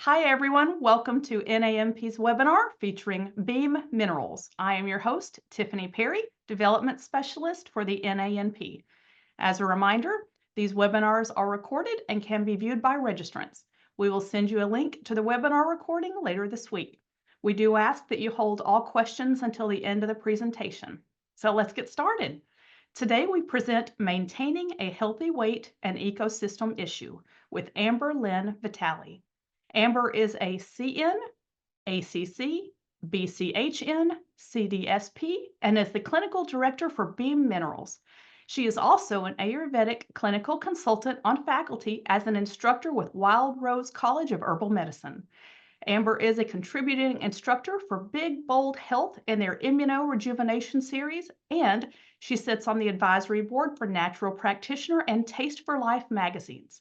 Hi everyone, welcome to NANP's webinar featuring Beam Minerals. I am your host, Tiffany Perry, Development Specialist for the NANP. As a reminder, these webinars are recorded and can be viewed by registrants. We will send you a link to the webinar recording later this week. We do ask that you hold all questions until the end of the presentation. So let's get started. Today we present Maintaining a Healthy Weight and Ecosystem Issue with Amber Lynn Vitale. Amber is a CN, ACC, BCHN, CDSP, and is the Clinical Director for Beam Minerals. She is also an Ayurvedic clinical consultant on faculty as an instructor with Wild Rose College of Herbal Medicine. Amber is a contributing instructor for Big Bold Health in their Immunorejuvenation series, and she sits on the advisory board for Natural Practitioner and Taste for Life magazines.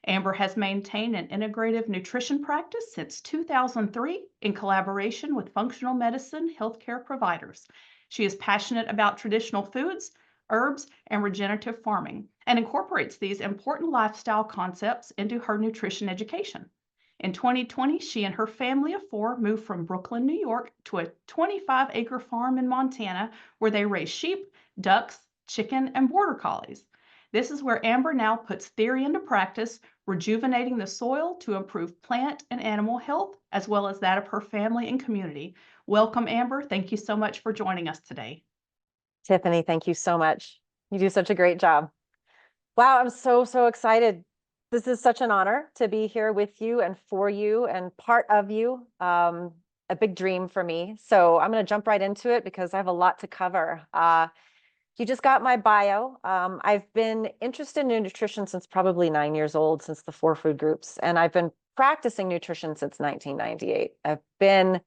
Amber has maintained an integrative nutrition practice since 2003 in collaboration with functional medicine healthcare providers. She is passionate about traditional foods, herbs, and regenerative farming, and incorporates these important lifestyle concepts into her nutrition education. In 2020, she and her family of four moved from Brooklyn, New York to a 25-acre farm in Montana where they raise sheep, ducks, chicken, and border collies. This is where Amber now puts theory into practice, rejuvenating the soil to improve plant and animal health, as well as that of her family and community. Welcome, Amber. Thank you so much for joining us today. Tiffany, thank you so much. You do such a great job. Wow, I'm so excited. This is such an honor to be here with you and for you and part of you. A big dream for me. So I'm going to jump right into it because I have a lot to cover. You just got my bio. I've been interested in nutrition since probably 9 years old, since the 4 food groups. And I've been practicing nutrition since 1998. I've been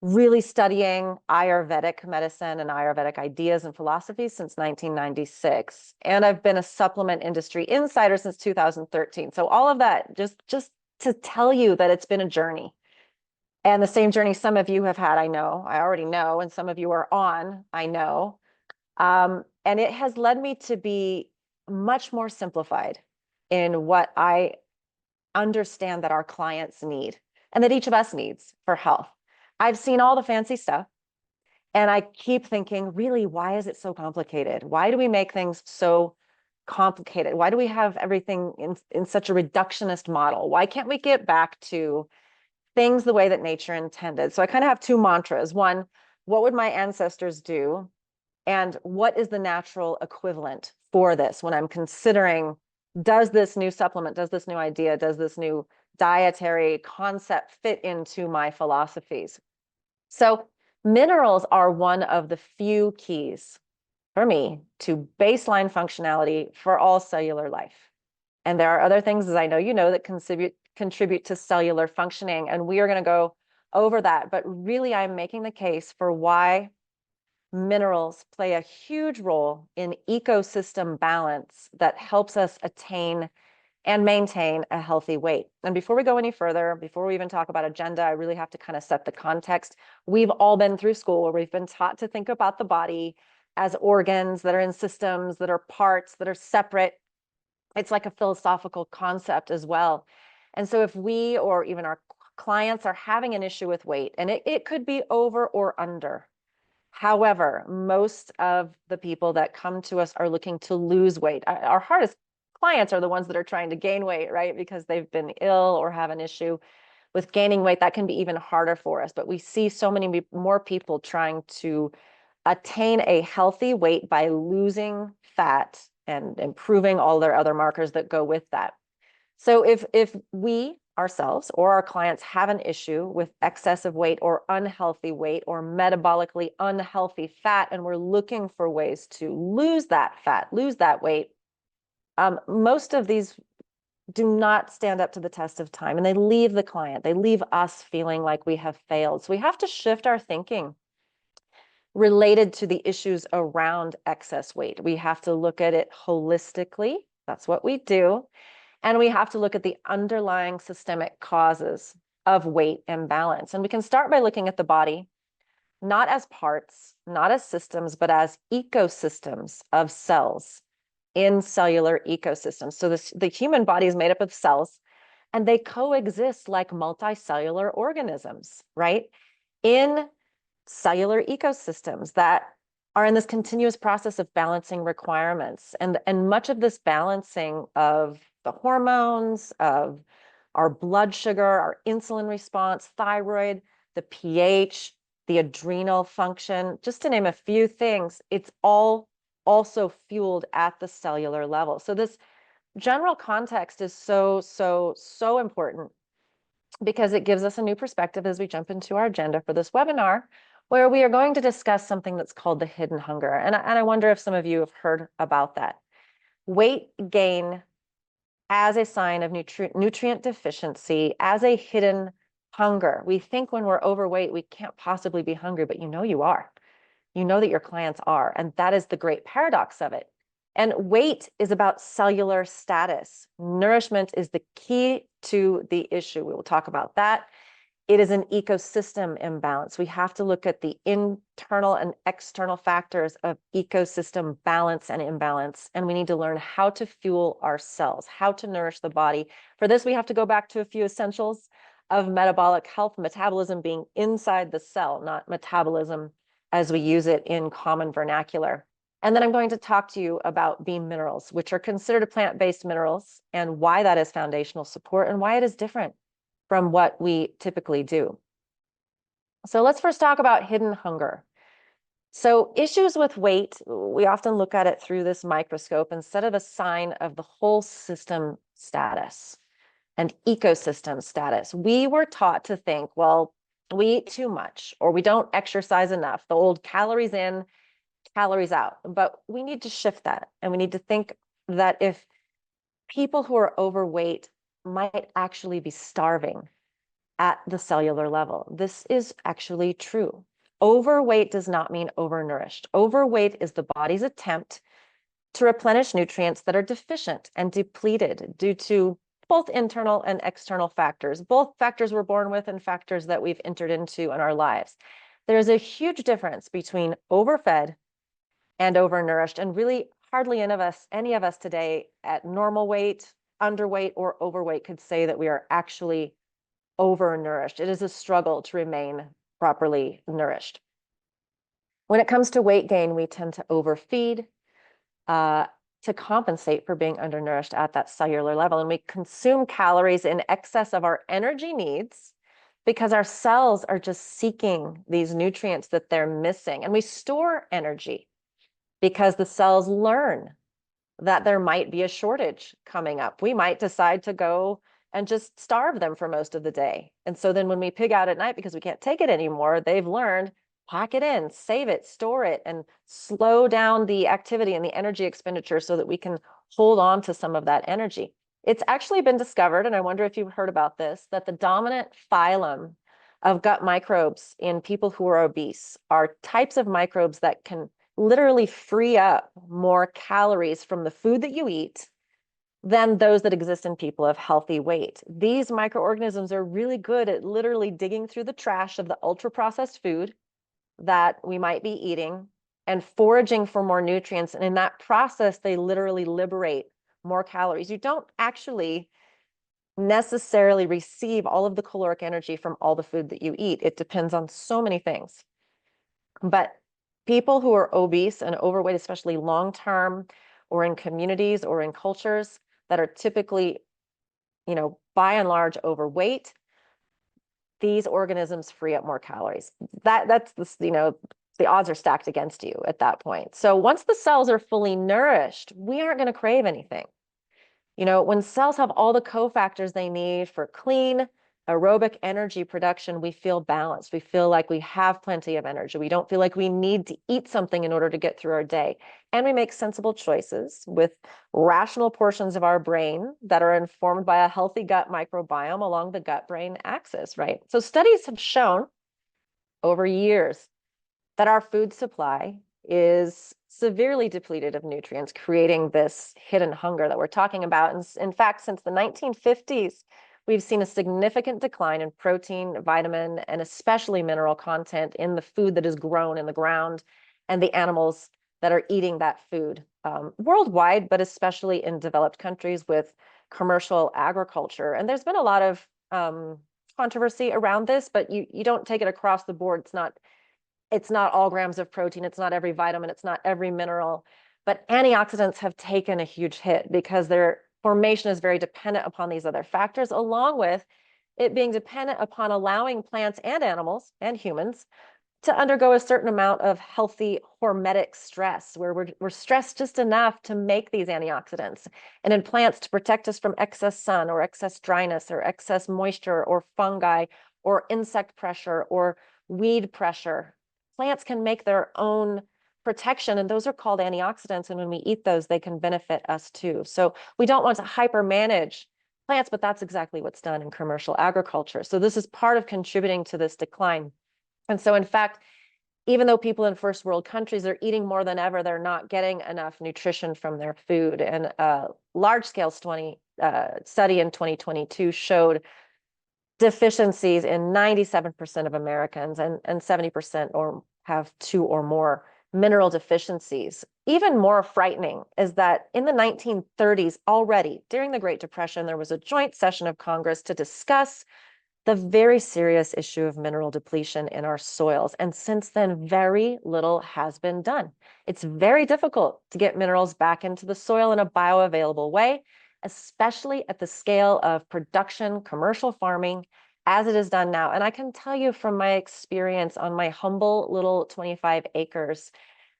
really studying Ayurvedic medicine and Ayurvedic ideas and philosophies since 1996. And I've been a supplement industry insider since 2013. So all of that, just to tell you that it's been a journey. And the same journey some of you have had, I already know, and some of you are on, I know. And it has led me to be much more simplified in what I understand that our clients need and that each of us needs for health. I've seen all the fancy stuff and I keep thinking, really, why is it so complicated? Why do we make things so complicated? Why do we have everything in such a reductionist model? Why can't we get back to things the way that nature intended? So I kind of have 2 mantras. One, what would my ancestors do? And what is the natural equivalent for this when I'm considering, does this new supplement, does this new idea, does this new dietary concept fit into my philosophies? So minerals are one of the few keys for me to baseline functionality for all cellular life. And there are other things, as I know you know, that contribute to cellular functioning. And we are going to go over that. But really, I'm making the case for why minerals play a huge role in ecosystem balance that helps us attain and maintain a healthy weight. And before we go any further, before we even talk about agenda, I really have to kind of set the context. We've all been through school where we've been taught to think about the body as organs that are in systems, that are parts, that are separate. It's like a philosophical concept as well. And so if we or even our clients are having an issue with weight, and it could be over or under. However, most of the people that come to us are looking to lose weight. Our hardest clients are the ones that are trying to gain weight, right? Because they've been ill or have an issue with gaining weight. That can be even harder for us. But we see so many more people trying to attain a healthy weight by losing fat and improving all their other markers that go with that. So if we ourselves or our clients have an issue with excessive weight or unhealthy weight or metabolically unhealthy fat, and we're looking for ways to lose that fat, lose that weight, most of these do not stand up to the test of time, and they leave the client, they leave us feeling like we have failed. So we have to shift our thinking related to the issues around excess weight. We have to look at it holistically. That's what we do. And we have to look at the underlying systemic causes of weight imbalance. And we can start by looking at the body, not as parts, not as systems, but as ecosystems of cells in cellular ecosystems. So the human body is made up of cells. and they coexist like multicellular organisms, right? In cellular ecosystems that are in this continuous process of balancing requirements. And much of this balancing of the hormones, of our blood sugar, our insulin response, thyroid, the pH, the adrenal function, just to name a few things, it's all also fueled at the cellular level. So this general context is so important because it gives us a new perspective as we jump into our agenda for this webinar, where we are going to discuss something that's called the hidden hunger. And I wonder if some of you have heard about that. Weight gain as a sign of nutrient deficiency, as a hidden hunger. We think when we're overweight, we can't possibly be hungry, but you know you are. You know that your clients are, and that is the great paradox of it. And weight is about cellular status. Nourishment is the key to the issue. We will talk about that. It is an ecosystem imbalance. We have to look at the internal and external factors of ecosystem balance and imbalance. And we need to learn how to fuel our cells, how to nourish the body. For this, we have to go back to a few essentials of metabolic health, metabolism being inside the cell, not metabolism as we use it in common vernacular. And then I'm going to talk to you about beam minerals, which are considered plant-based minerals, and why that is foundational support and why it is different from what we typically do. So let's first talk about hidden hunger. So issues with weight, we often look at it through this microscope instead of a sign of the whole system status and ecosystem status. We were taught to think, well, we eat too much or we don't exercise enough, the old calories in, calories out. But we need to shift that. And we need to think that if people who are overweight might actually be starving at the cellular level, this is actually true. Overweight does not mean overnourished. Overweight is the body's attempt to replenish nutrients that are deficient and depleted due to both internal and external factors, both factors we're born with and factors that we've entered into in our lives. There's a huge difference between overfed and overnourished, and really hardly any of us today at normal weight, underweight, or overweight could say that we are actually overnourished. It is a struggle to remain properly nourished. When it comes to weight gain, we tend to overfeed to compensate for being undernourished at that cellular level. And we consume calories in excess of our energy needs because our cells are just seeking these nutrients that they're missing. And we store energy because the cells learn that there might be a shortage coming up. We might decide to go and just starve them for most of the day. And so then when we pig out at night because we can't take it anymore, they've learned, pack it in, save it, store it, and slow down the activity and the energy expenditure so that we can hold on to some of that energy. It's actually been discovered, and I wonder if you've heard about this, that the dominant phylum of gut microbes in people who are obese are types of microbes that can literally free up more calories from the food that you eat than those that exist in people of healthy weight. These microorganisms are really good at literally digging through the trash of the ultra-processed food that we might be eating and foraging for more nutrients. And in that process, they literally liberate more calories. You don't actually necessarily receive all of the caloric energy from all the food that you eat. It depends on so many things. But people who are obese and overweight, especially long-term or in communities or in cultures that are typically, by and large overweight, these organisms free up more calories. That's the odds are stacked against you at that point. So once the cells are fully nourished, we aren't going to crave anything. When cells have all the cofactors they need for clean, aerobic energy production, we feel balanced. We feel like we have plenty of energy. We don't feel like we need to eat something in order to get through our day. And we make sensible choices with rational portions of our brain that are informed by a healthy gut microbiome along the gut-brain axis, right? So studies have shown over years that our food supply is severely depleted of nutrients, creating this hidden hunger that we're talking about. And in fact, since the 1950s, we've seen a significant decline in protein, vitamin, and especially mineral content in the food that is grown in the ground and the animals that are eating that food worldwide, but especially in developed countries with commercial agriculture. And there's been a lot of controversy around this, but you don't take it across the board. It's not all grams of protein. It's not every vitamin. It's not every mineral. But antioxidants have taken a huge hit because their formation is very dependent upon these other factors, along with it being dependent upon allowing plants and animals and humans to undergo a certain amount of healthy hormetic stress, where we're stressed just enough to make these antioxidants. And in plants, to protect us from excess sun or excess dryness or excess moisture or fungi or insect pressure or weed pressure. Plants can make their own protection, and those are called antioxidants. And when we eat those, they can benefit us too. So we don't want to hyper manage plants, but that's exactly what's done in commercial agriculture. So this is part of contributing to this decline. And so, in fact, even though people in first world countries are eating more than ever, they're not getting enough nutrition from their food. And a large-scale study in 2022 showed deficiencies in 97% of Americans, and 70% or have 2 or more mineral deficiencies. Even more frightening is that in the 1930s, already during the Great Depression, there was a joint session of Congress to discuss the very serious issue of mineral depletion in our soils. And since then, very little has been done. It's very difficult to get minerals back into the soil in a bioavailable way, especially at the scale of production, commercial farming, as it is done now. And I can tell you from my experience on my humble little 25 acres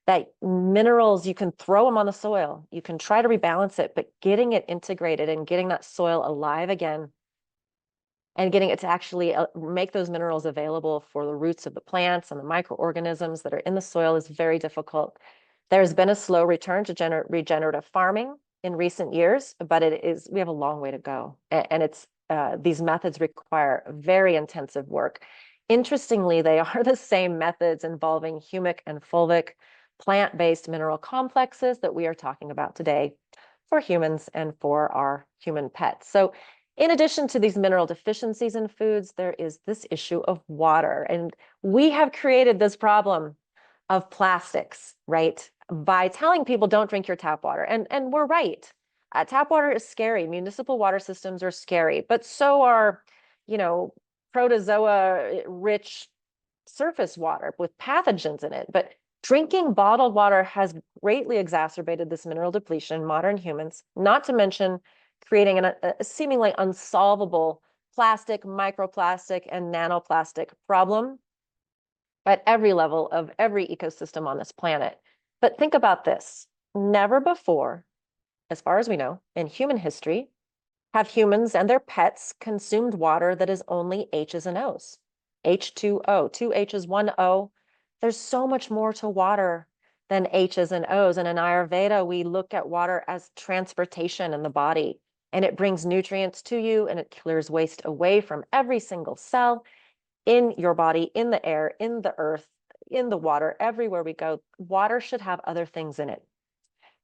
that minerals, you can throw them on the soil, you can try to rebalance it, but getting it integrated and getting that soil alive again and getting it to actually make those minerals available for the roots of the plants and the microorganisms that are in the soil is very difficult. There's been a slow return to regenerative farming in recent years, but we have a long way to go. And these methods require very intensive work. Interestingly, they are the same methods involving humic and fulvic plant-based mineral complexes that we are talking about today for humans and for our human pets. So in addition to these mineral deficiencies in foods, there is this issue of water. And we have created this problem of plastics, right? By telling people don't drink your tap water. And we're right. Tap water is scary. Municipal water systems are scary, but so are, protozoa-rich surface water with pathogens in it. But drinking bottled water has greatly exacerbated this mineral depletion in modern humans, not to mention creating a seemingly unsolvable plastic, microplastic, and nanoplastic problem at every level of every ecosystem on this planet. But think about this. Never before, as far as we know, in human history, have humans and their pets consumed water that is only H's and O's. H2O, 2 H's, 1 O. There's so much more to water than H's and O's. And in Ayurveda, we look at water as transportation in the body. And it brings nutrients to you, and it clears waste away from every single cell in your body, in the air, in the earth, in the water, everywhere we go. Water should have other things in it.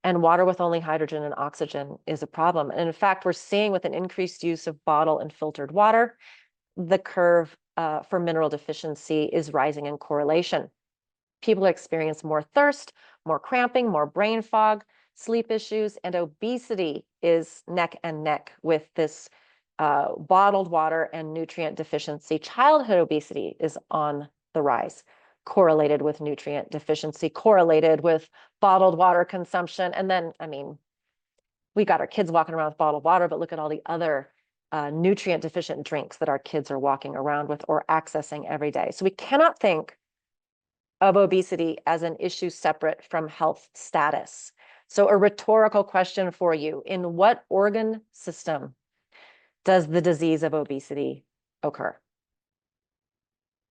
And water with only hydrogen and oxygen is a problem. And in fact, we're seeing with an increased use of bottled and filtered water, the curve for mineral deficiency is rising in correlation. People experience more thirst, more cramping, more brain fog, sleep issues, and obesity is neck and neck with this bottled water and nutrient deficiency. Childhood obesity is on the rise, correlated with nutrient deficiency, correlated with bottled water consumption. And then, we got our kids walking around with bottled water, but look at all the other nutrient deficient drinks that our kids are walking around with or accessing every day. So we cannot think of obesity as an issue separate from health status. So a rhetorical question for you: in what organ system does the disease of obesity occur?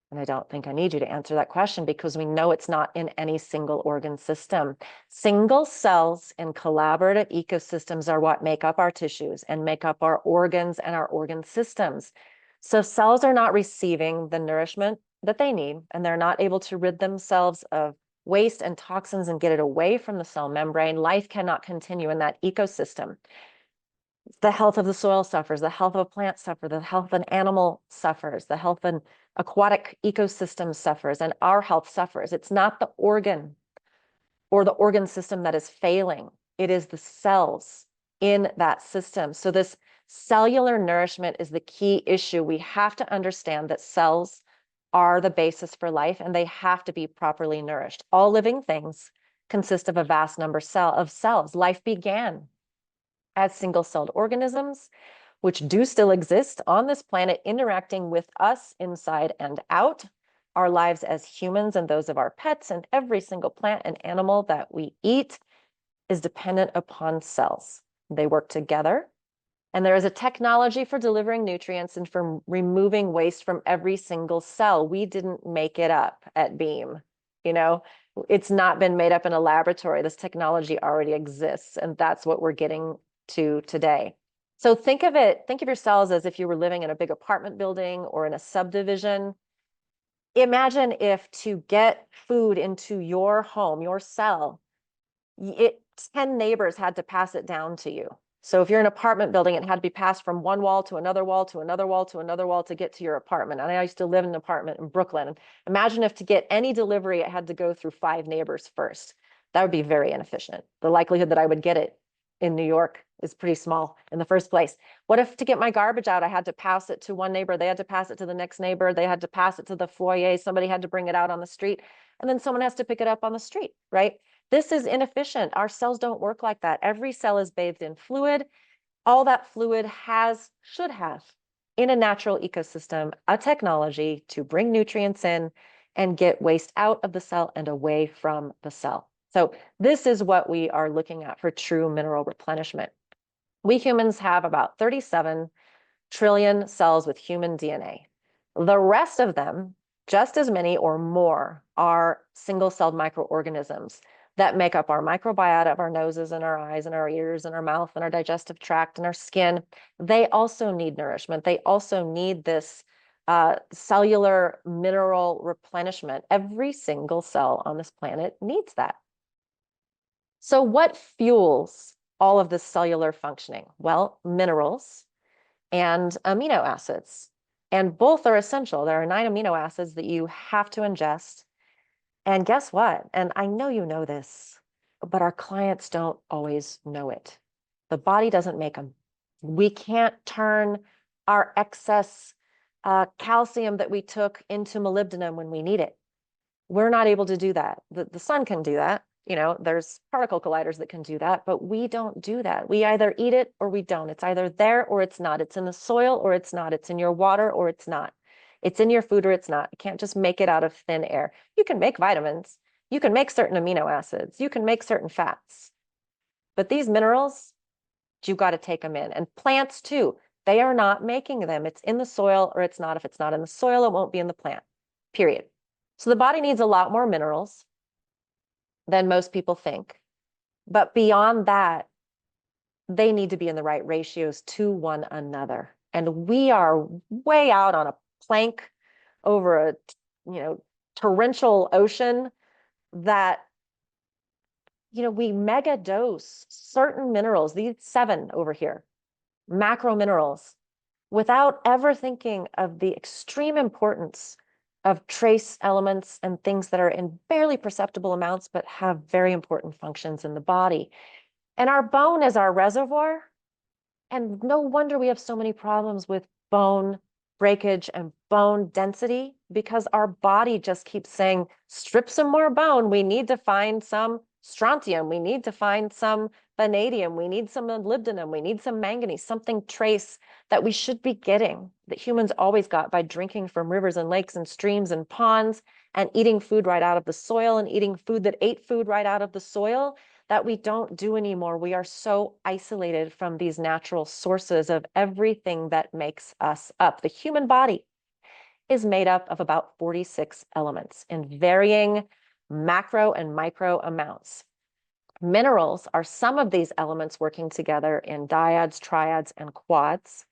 And I don't think I need you to answer that question, because we know it's not in any single organ system. Single cells in collaborative ecosystems are what make up our tissues and make up our organs and our organ systems. So cells are not receiving the nourishment that they need, and they're not able to rid themselves of waste and toxins and get it away from the cell membrane. Life cannot continue in that ecosystem. The health of the soil suffers, the health of a plant suffers, the health of an animal suffers, the health of an aquatic ecosystem suffers, and our health suffers. It's not the organ or the organ system that is failing. It is the cells in that system. So this Cellular nourishment is the key issue. We have to understand that cells are the basis for life, and they have to be properly nourished. All living things consist of a vast number of cells. Life began as single-celled organisms, which do still exist on this planet, interacting with us inside and out. Our lives as humans and those of our pets and every single plant and animal that we eat is dependent upon cells. They work together. And there is a technology for delivering nutrients and for removing waste from every single cell. We didn't make it up at Beam. You know, it's not been made up in a laboratory. This technology already exists, and that's what we're getting to today. So think of your cells as if you were living in a big apartment building or in a subdivision. Imagine if to get food into your home, your cell, 10 neighbors had to pass it down to you. So if you're in an apartment building, it had to be passed from one wall to another wall to another wall to another wall to get to your apartment. And I used to live in an apartment in Brooklyn. And imagine if to get any delivery, it had to go through 5 neighbors first. That would be very inefficient. The likelihood that I would get it in New York is pretty small in the first place. What if to get my garbage out, I had to pass it to one neighbor, they had to pass it to the next neighbor, they had to pass it to the foyer, somebody had to bring it out on the street, and then someone has to pick it up on the street, right? This is inefficient. Our cells don't work like that. Every cell is bathed in fluid. All that fluid should have in a natural ecosystem, a technology to bring nutrients in and get waste out of the cell and away from the cell. So this is what we are looking at for true mineral replenishment. We humans have about 37 trillion cells with human DNA. The rest of them, just as many or more, are single-celled microorganisms that make up our microbiota of our noses and our eyes and our ears and our mouth and our digestive tract and our skin. They also need nourishment. They also need this cellular mineral replenishment. Every single cell on this planet needs that. So what fuels all of this cellular functioning? Well, minerals and amino acids. And both are essential. There are 9 amino acids that you have to ingest. And guess what? And I know you know this, but our clients don't always know it. The body doesn't make them. We can't turn our excess calcium that we took into molybdenum when we need it. We're not able to do that. The sun can do that. You know, there's particle colliders that can do that, but we don't do that. We either eat it or we don't. It's either there or it's not. It's in the soil or it's not. It's in your water or it's not. It's in your food or it's not. You can't just make it out of thin air. You can make vitamins. You can make certain amino acids. You can make certain fats. But these minerals, you've got to take them in. And plants too, they are not making them. It's in the soil or it's not. If it's not in the soil, it won't be in the plant, period. So the body needs a lot more minerals than most people think. But beyond that, they need to be in the right ratios to one another. And we are way out on a plank over a, torrential ocean that, we mega dose certain minerals, these 7 over here, macro minerals, without ever thinking of the extreme importance of trace elements and things that are in barely perceptible amounts, but have very important functions in the body. And our bone is our reservoir. And no wonder we have so many problems with bone breakage and bone density, because our body just keeps saying, strip some more bone. We need to find some strontium. We need to find some vanadium. We need some molybdenum. We need some manganese, something trace that we should be getting, that humans always got by drinking from rivers and lakes and streams and ponds and eating food right out of the soil and eating food that ate food right out of the soil, that we don't do anymore. We are so isolated from these natural sources of everything that makes us up. The human body is made up of about 46 elements in varying macro and micro amounts. Minerals are some of these elements working together in dyads, triads, and quads.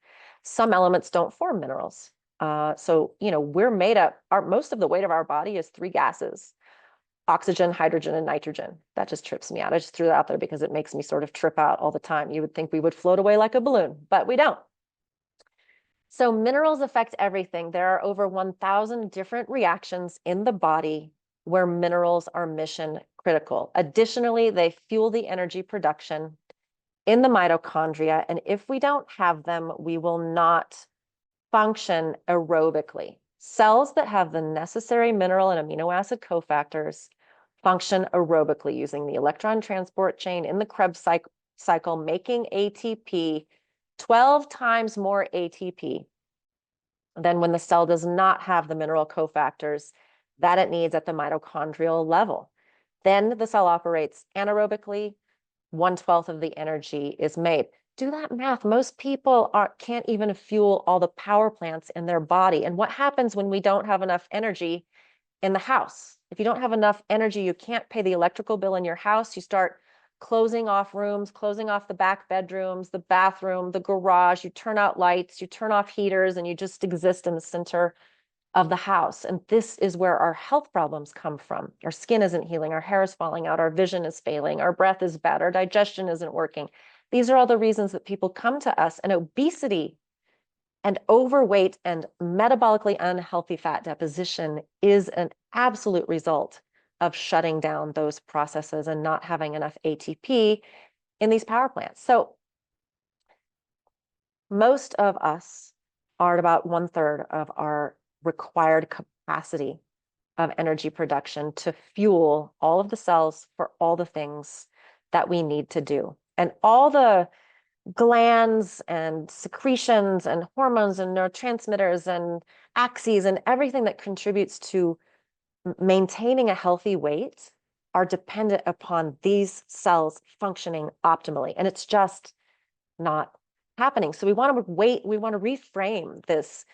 Some elements don't form minerals. We're made up, most of the weight of our body is 3 gases: oxygen, hydrogen, and nitrogen. That just trips me out. I just threw that out there because it makes me sort of trip out all the time. You would think we would float away like a balloon, but we don't. So minerals affect everything. There are over 1,000 different reactions in the body where minerals are mission critical. Additionally, they fuel the energy production in the mitochondria. And if we don't have them, we will not function aerobically. Cells that have the necessary mineral and amino acid cofactors function aerobically using the electron transport chain in the Krebs cycle, making ATP 12 times more ATP than when the cell does not have the mineral cofactors that it needs at the mitochondrial level. Then the cell operates anaerobically, 1/12 of the energy is made. Do that math. Most people can't even fuel all the power plants in their body. And what happens when we don't have enough energy in the house? If you don't have enough energy, you can't pay the electrical bill in your house. You start closing off rooms, closing off the back bedrooms, the bathroom, the garage. You turn out lights, you turn off heaters, and you just exist in the center of the house. And this is where our health problems come from. Our skin isn't healing, our hair is falling out, our vision is failing, our breath is bad, our digestion isn't working. These are all the reasons that people come to us. And obesity and overweight and metabolically unhealthy fat deposition is an absolute result of shutting down those processes and not having enough ATP in these power plants. So most of us are at about 1/3 of our required capacity of energy production to fuel all of the cells for all the things that we need to do. And all the glands and secretions and hormones and neurotransmitters and axes and everything that contributes to maintaining a healthy weight are dependent upon these cells functioning optimally. And it's just not happening. So we want to reframe this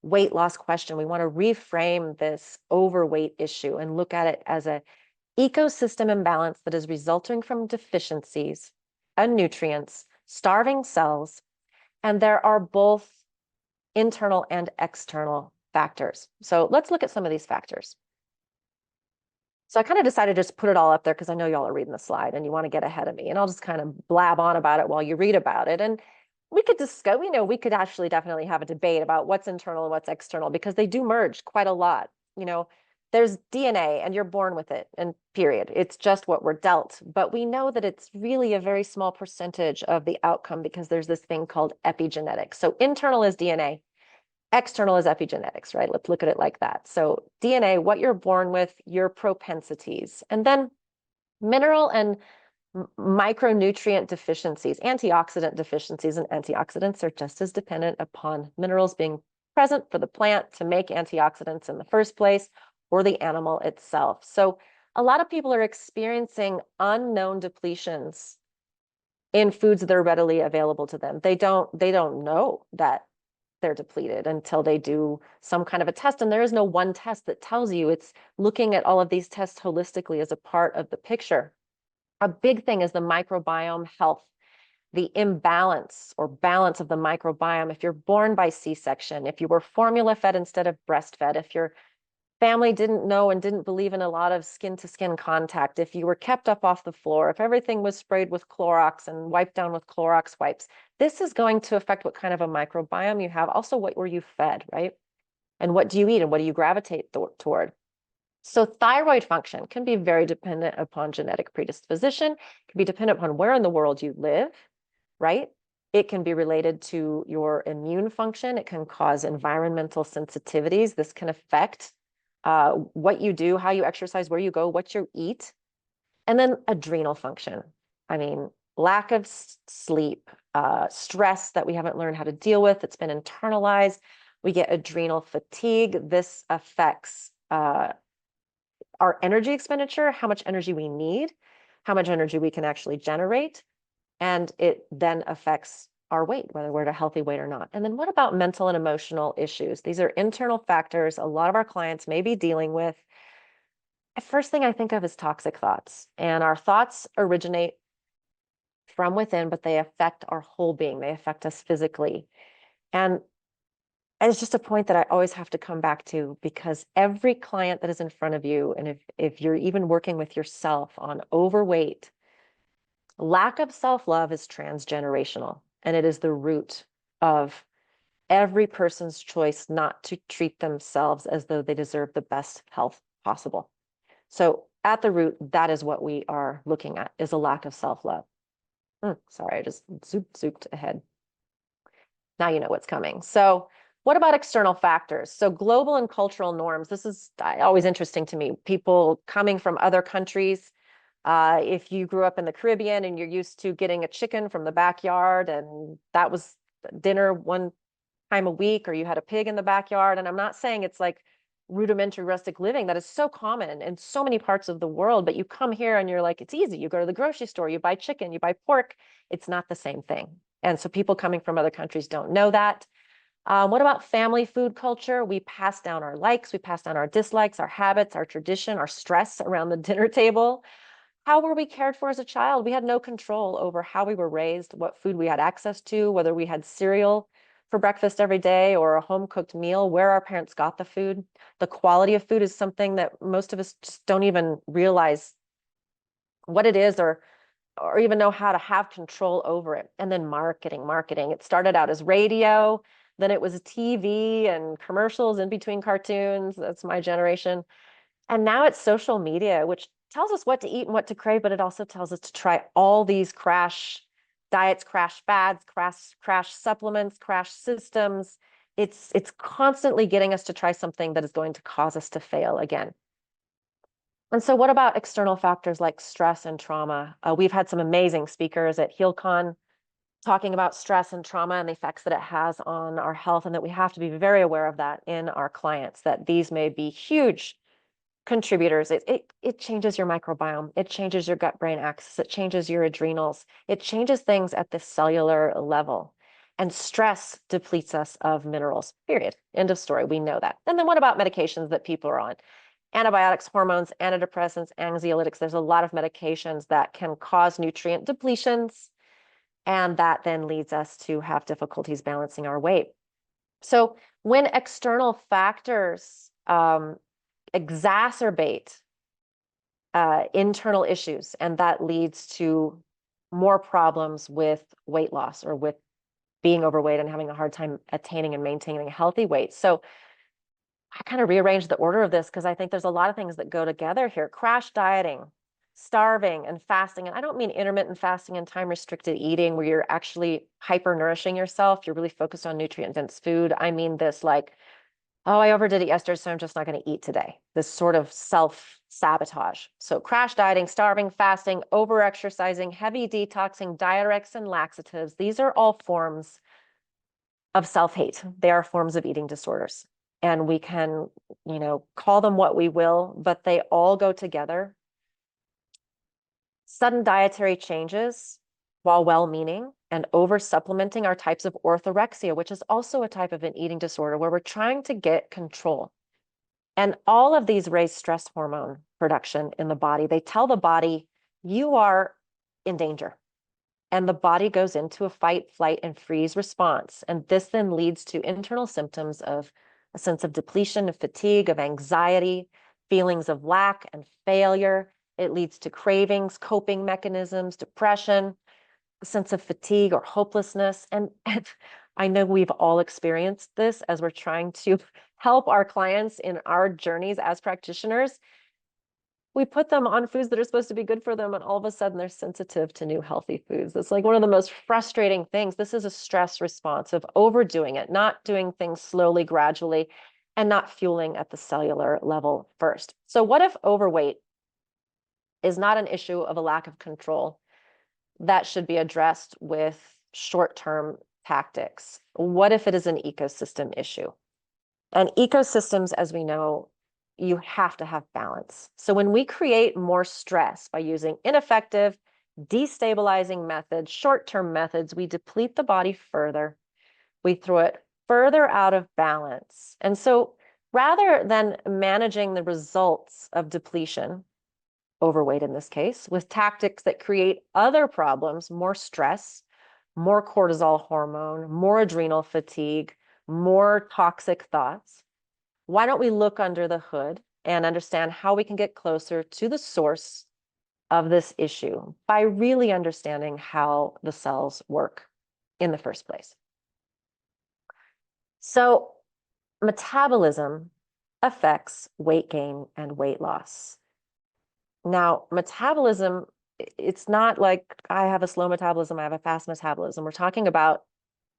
weight loss question. We want to reframe this overweight issue and look at it as an ecosystem imbalance that is resulting from deficiencies in nutrients, starving cells, and there are both internal and external factors. So let's look at some of these factors. So I kind of decided to just put it all up there because I know y'all are reading the slide and you want to get ahead of me, and I'll just kind of blab on about it while you read about it. And we could discuss, we could actually definitely have a debate about what's internal and what's external because they do merge quite a lot. There's DNA and you're born with it, and period. It's just what we're dealt. But we know that it's really a very small percentage of the outcome because there's this thing called epigenetics. So internal is DNA, external is epigenetics, right? Let's look at it like that. So DNA, what you're born with, your propensities, and then mineral and micronutrient deficiencies, antioxidant deficiencies, and antioxidants are just as dependent upon minerals being present for the plant to make antioxidants in the first place, or the animal itself. So a lot of people are experiencing unknown depletions in foods that are readily available to them. They don't know that they're depleted until they do some kind of a test. And there is no one test that tells you. It's looking at all of these tests holistically as a part of the picture. A big thing is the microbiome health, the imbalance or balance of the microbiome. If you're born by C-section, if you were formula fed instead of breastfed, if your family didn't know and didn't believe in a lot of skin-to-skin contact, if you were kept up off the floor, if everything was sprayed with Clorox and wiped down with Clorox wipes, this is going to affect what kind of a microbiome you have. Also, what were you fed, right? And what do you eat and what do you gravitate toward? So thyroid function can be very dependent upon genetic predisposition, can be dependent upon where in the world you live, right? It can be related to your immune function. It can cause environmental sensitivities. This can affect what you do, how you exercise, where you go, what you eat. And then adrenal function. I mean, lack of sleep, stress that we haven't learned how to deal with, it's been internalized. We get adrenal fatigue. This affects our energy expenditure, how much energy we need, how much energy we can actually generate. And it then affects our weight, whether we're at a healthy weight or not. And then what about mental and emotional issues? These are internal factors a lot of our clients may be dealing with. The first thing I think of is toxic thoughts. And our thoughts originate from within, but they affect our whole being. They affect us physically. And it's just a point that I always have to come back to, because every client that is in front of you, and if you're even working with yourself on overweight, lack of self-love is transgenerational, and it is the root of every person's choice not to treat themselves as though they deserve the best health possible. So at the root, that is what we are looking at, is a lack of self-love. Sorry, I just zooped ahead. Now you know what's coming. So what about external factors? So global and cultural norms. This is always interesting to me. People coming from other countries. If you grew up in the Caribbean and you're used to getting a chicken from the backyard and that was dinner one time a week, or you had a pig in the backyard. And I'm not saying it's like rudimentary rustic living. That is so common in so many parts of the world. But you come here and you're like, it's easy. You go to the grocery store, you buy chicken, you buy pork. It's not the same thing. And so people coming from other countries don't know that. What about family food culture? We pass down our likes, we pass down our dislikes, our habits, our tradition, our stress around the dinner table. How were we cared for as a child? We had no control over how we were raised, what food we had access to, whether we had cereal for breakfast every day or a home cooked meal, where our parents got the food. The quality of food is something that most of us just don't even realize what it is, or even know how to have control over it. And then marketing. It started out as radio, then it was TV and commercials in between cartoons. That's my generation. And now it's social media, which tells us what to eat and what to crave, but it also tells us to try all these crash diets, crash fads, crash supplements, crash systems. It's constantly getting us to try something that is going to cause us to fail again. And so what about external factors like stress and trauma? We've had some amazing speakers at HealCon talking about stress and trauma and the effects that it has on our health, and that we have to be very aware of that in our clients, that these may be huge contributors. It changes your microbiome. It changes your gut-brain axis. It changes your adrenals. It changes things at the cellular level. And stress depletes us of minerals, period. End of story. We know that. And then what about medications that people are on? Antibiotics, hormones, antidepressants, anxiolytics. There's a lot of medications that can cause nutrient depletions, and that then leads us to have difficulties balancing our weight. So when external factors exacerbate internal issues, and that leads to more problems with weight loss or with being overweight and having a hard time attaining and maintaining a healthy weight. So I kind of rearranged the order of this because I think there's a lot of things that go together here. Crash dieting, starving, and fasting. And I don't mean intermittent fasting and time-restricted eating where you're actually hyper-nourishing yourself. You're really focused on nutrient-dense food. I mean this like, oh, I overdid it yesterday, so I'm just not going to eat today. This sort of self-sabotage. So crash dieting, starving, fasting, over-exercising, heavy detoxing, diuretics, and laxatives. These are all forms of self-hate. They are forms of eating disorders. And we can, call them what we will, but they all go together. Sudden dietary changes, while well-meaning, and over-supplementing are types of orthorexia, which is also a type of an eating disorder where we're trying to get control. And all of these raise stress hormone production in the body. They tell the body, you are in danger. And the body goes into a fight, flight, and freeze response. And this then leads to internal symptoms of a sense of depletion, of fatigue, of anxiety, feelings of lack and failure. It leads to cravings, coping mechanisms, depression, a sense of fatigue or hopelessness. And I know we've all experienced this as we're trying to help our clients in our journeys as practitioners. We put them on foods that are supposed to be good for them, and all of a sudden they're sensitive to new healthy foods. It's like one of the most frustrating things. This is a stress response of overdoing it, not doing things slowly, gradually, and not fueling at the cellular level first. So what if overweight is not an issue of a lack of control that should be addressed with short-term tactics? What if it is an ecosystem issue? And ecosystems, as we know, you have to have balance. So when we create more stress by using ineffective, destabilizing methods, short-term methods, we deplete the body further. We throw it further out of balance. And so rather than managing the results of depletion, overweight in this case, with tactics that create other problems, more stress, more cortisol hormone, more adrenal fatigue, more toxic thoughts, why don't we look under the hood and understand how we can get closer to the source of this issue by really understanding how the cells work in the first place? So metabolism affects weight gain and weight loss. Now, metabolism it's not like I have a slow metabolism, I have a fast metabolism. We're talking about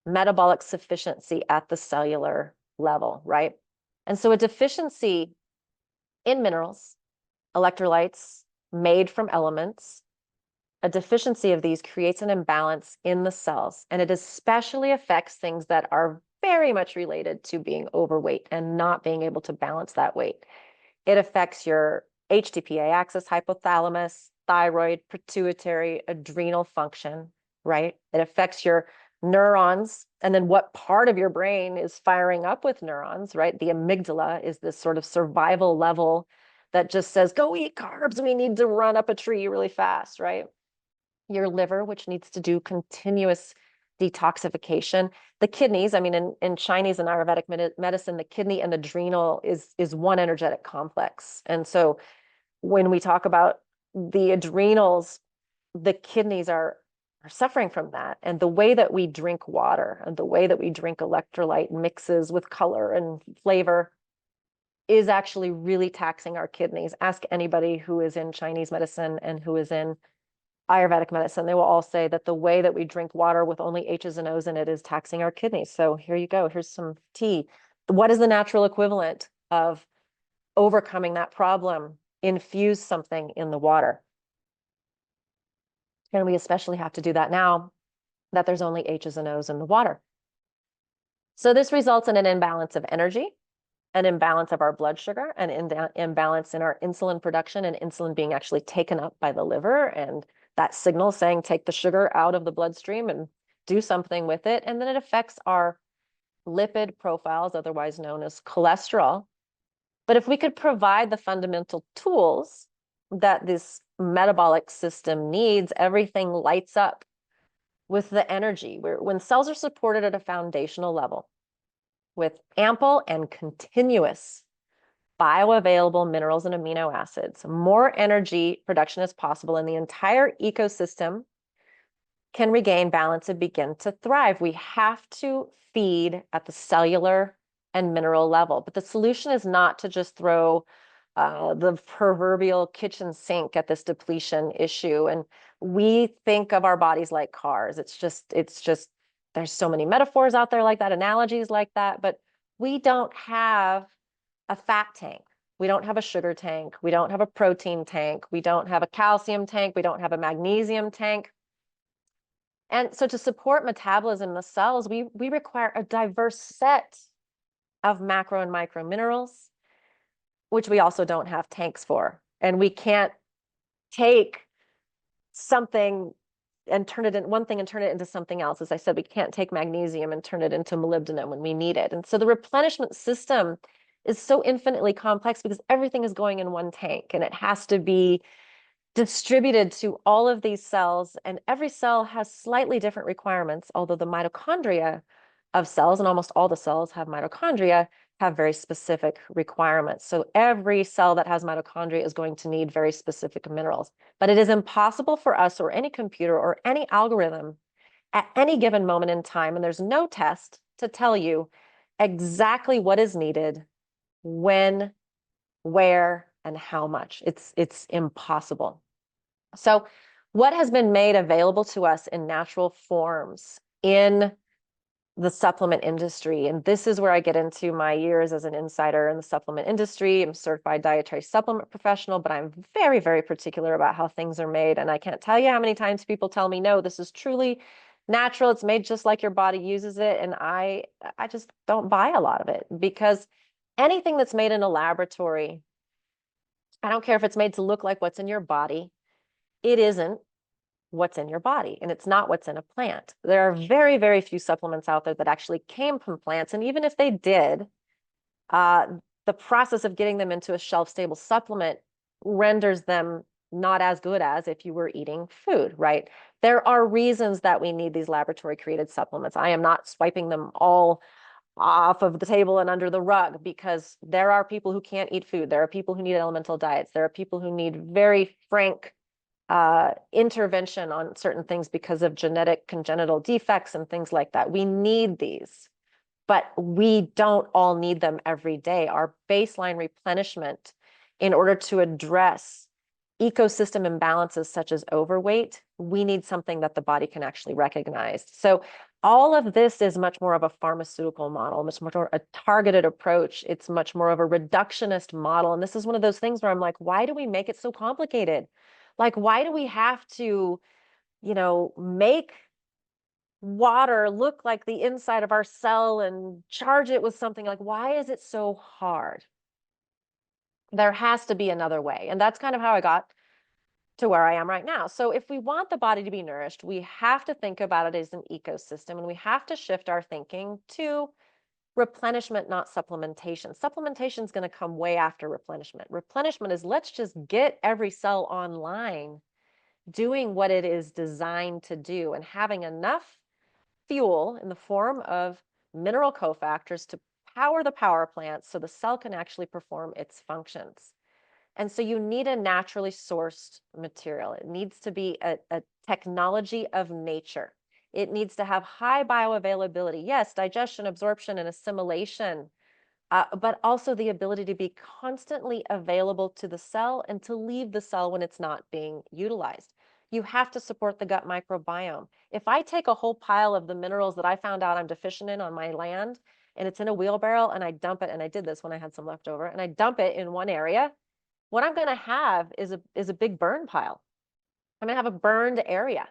metabolic sufficiency at the cellular level, right? And so a deficiency in minerals, electrolytes made from elements, a deficiency of these creates an imbalance in the cells, and it especially affects things that are very much related to being overweight and not being able to balance that weight. It affects your HTPA axis, hypothalamus, thyroid, pituitary, adrenal function, right? It affects your neurons, and then what part of your brain is firing up with neurons, right? The amygdala is this sort of survival level that just says, go eat carbs, we need to run up a tree really fast, right? Your liver, which needs to do continuous detoxification. The kidneys, I mean, in Chinese and Ayurvedic medicine, the kidney and adrenal is one energetic complex. And so when we talk about the adrenals, the kidneys are suffering from that. And the way that we drink water and the way that we drink electrolyte mixes with color and flavor is actually really taxing our kidneys. Ask anybody who is in Chinese medicine and who is in Ayurvedic medicine. They will all say that the way that we drink water with only H's and O's in it is taxing our kidneys. So here you go. Here's some tea. What is the natural equivalent of overcoming that problem? Infuse something in the water. And we especially have to do that now that there's only H's and O's in the water. So this results in an imbalance of energy, an imbalance of our blood sugar, an imbalance in our insulin production, and insulin being actually taken up by the liver, and that signal saying take the sugar out of the bloodstream and do something with it. And then it affects our lipid profiles, otherwise known as cholesterol. But if we could provide the fundamental tools that this metabolic system needs, everything lights up with the energy. When cells are supported at a foundational level with ample and continuous bioavailable minerals and amino acids, more energy production is possible, and the entire ecosystem can regain balance and begin to thrive. We have to feed at the cellular and mineral level, but the solution is not to just throw the proverbial kitchen sink at this depletion issue. And we think of our bodies like cars. It's just, there's so many metaphors out there like that, analogies like that, but we don't have a fat tank. We don't have a sugar tank. We don't have a protein tank. We don't have a calcium tank. We don't have a magnesium tank. And so to support metabolism in the cells, we require a diverse set of macro and micro minerals, which we also don't have tanks for. And we can't take something and turn it in one thing and turn it into something else. As I said, we can't take magnesium and turn it into molybdenum when we need it. And so the replenishment system is so infinitely complex because everything is going in one tank, and it has to be distributed to all of these cells, and every cell has slightly different requirements, although the mitochondria of cells, and almost all the cells have mitochondria, have very specific requirements. So every cell that has mitochondria is going to need very specific minerals. But it is impossible for us or any computer or any algorithm at any given moment in time, and there's no test to tell you exactly what is needed, when, where, and how much. It's impossible. So what has been made available to us in natural forms in the supplement industry, and this is where I get into my years as an insider in the supplement industry. I'm a certified dietary supplement professional, but I'm very, very particular about how things are made. And I can't tell you how many times people tell me, no, this is truly natural. It's made just like your body uses it. And I just don't buy a lot of it, because anything that's made in a laboratory, I don't care if it's made to look like what's in your body, it isn't what's in your body, and it's not what's in a plant. There are very, very few supplements out there that actually came from plants, and even if they did, the process of getting them into a shelf-stable supplement renders them not as good as if you were eating food, right? There are reasons that we need these laboratory-created supplements. I am not swiping them all off of the table and under the rug, because there are people who can't eat food. There are people who need elemental diets. There are people who need very frank intervention on certain things because of genetic congenital defects and things like that. We need these, but we don't all need them every day. Our baseline replenishment in order to address ecosystem imbalances such as overweight, we need something that the body can actually recognize. So all of this is much more of a pharmaceutical model, much more a targeted approach. It's much more of a reductionist model. And this is one of those things where I'm like, why do we make it so complicated? Like, why do we have to, make water look like the inside of our cell and charge it with something? Like, why is it so hard? There has to be another way. And that's kind of how I got to where I am right now. So if we want the body to be nourished, we have to think about it as an ecosystem, and we have to shift our thinking to replenishment, not supplementation. Supplementation is going to come way after replenishment. Replenishment is, let's just get every cell online doing what it is designed to do and having enough fuel in the form of mineral cofactors to power the power plant so the cell can actually perform its functions. And so you need a naturally sourced material. It needs to be a technology of nature. It needs to have high bioavailability. Yes, digestion, absorption, and assimilation, but also the ability to be constantly available to the cell and to leave the cell when it's not being utilized. You have to support the gut microbiome. If I take a whole pile of the minerals that I found out I'm deficient in on my land, and it's in a wheelbarrow, and I dump it, and I did this when I had some left over, and I dump it in one area, what I'm going to have is a big burn pile. I'm going to have a burned area.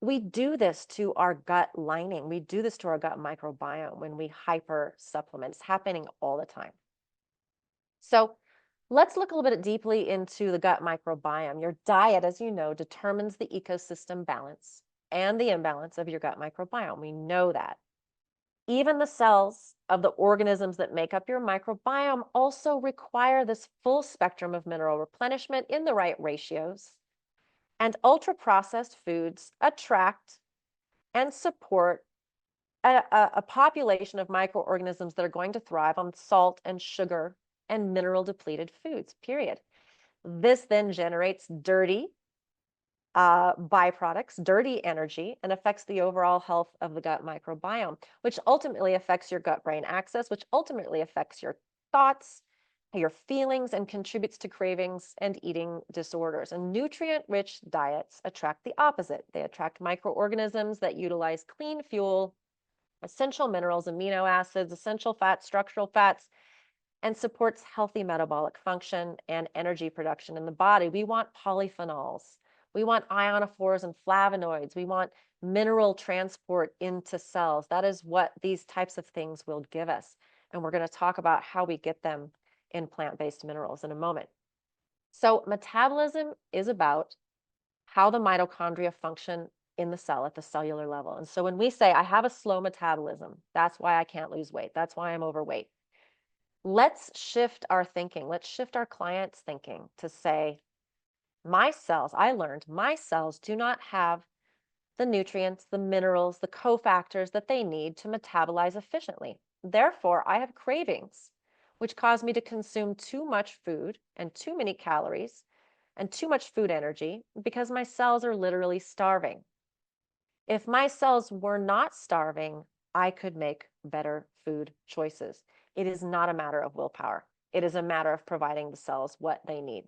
We do this to our gut lining. We do this to our gut microbiome when we hyper supplement. It's happening all the time. So let's look a little bit deeply into the gut microbiome. Your diet, as you know, determines the ecosystem balance and the imbalance of your gut microbiome. We know that. Even the cells of the organisms that make up your microbiome also require this full spectrum of mineral replenishment in the right ratios. And ultra-processed foods attract and support a population of microorganisms that are going to thrive on salt and sugar and mineral-depleted foods, period. This then generates dirty byproducts, dirty energy, and affects the overall health of the gut microbiome, which ultimately affects your gut-brain axis, which ultimately affects your thoughts, your feelings, and contributes to cravings and eating disorders. And nutrient-rich diets attract the opposite. They attract microorganisms that utilize clean fuel, essential minerals, amino acids, essential fats, structural fats, and supports healthy metabolic function and energy production in the body. We want polyphenols. We want ionophores and flavonoids. We want mineral transport into cells. That is what these types of things will give us. And we're going to talk about how we get them in plant-based minerals in a moment. So metabolism is about how the mitochondria function in the cell at the cellular level. And so when we say, I have a slow metabolism, that's why I can't lose weight. That's why I'm overweight. Let's shift our thinking. Let's shift our clients' thinking to say, my cells, I learned my cells do not have the nutrients, the minerals, the cofactors that they need to metabolize efficiently. Therefore, I have cravings, which cause me to consume too much food and too many calories and too much food energy because my cells are literally starving. If my cells were not starving, I could make better food choices. It is not a matter of willpower. It is a matter of providing the cells what they need.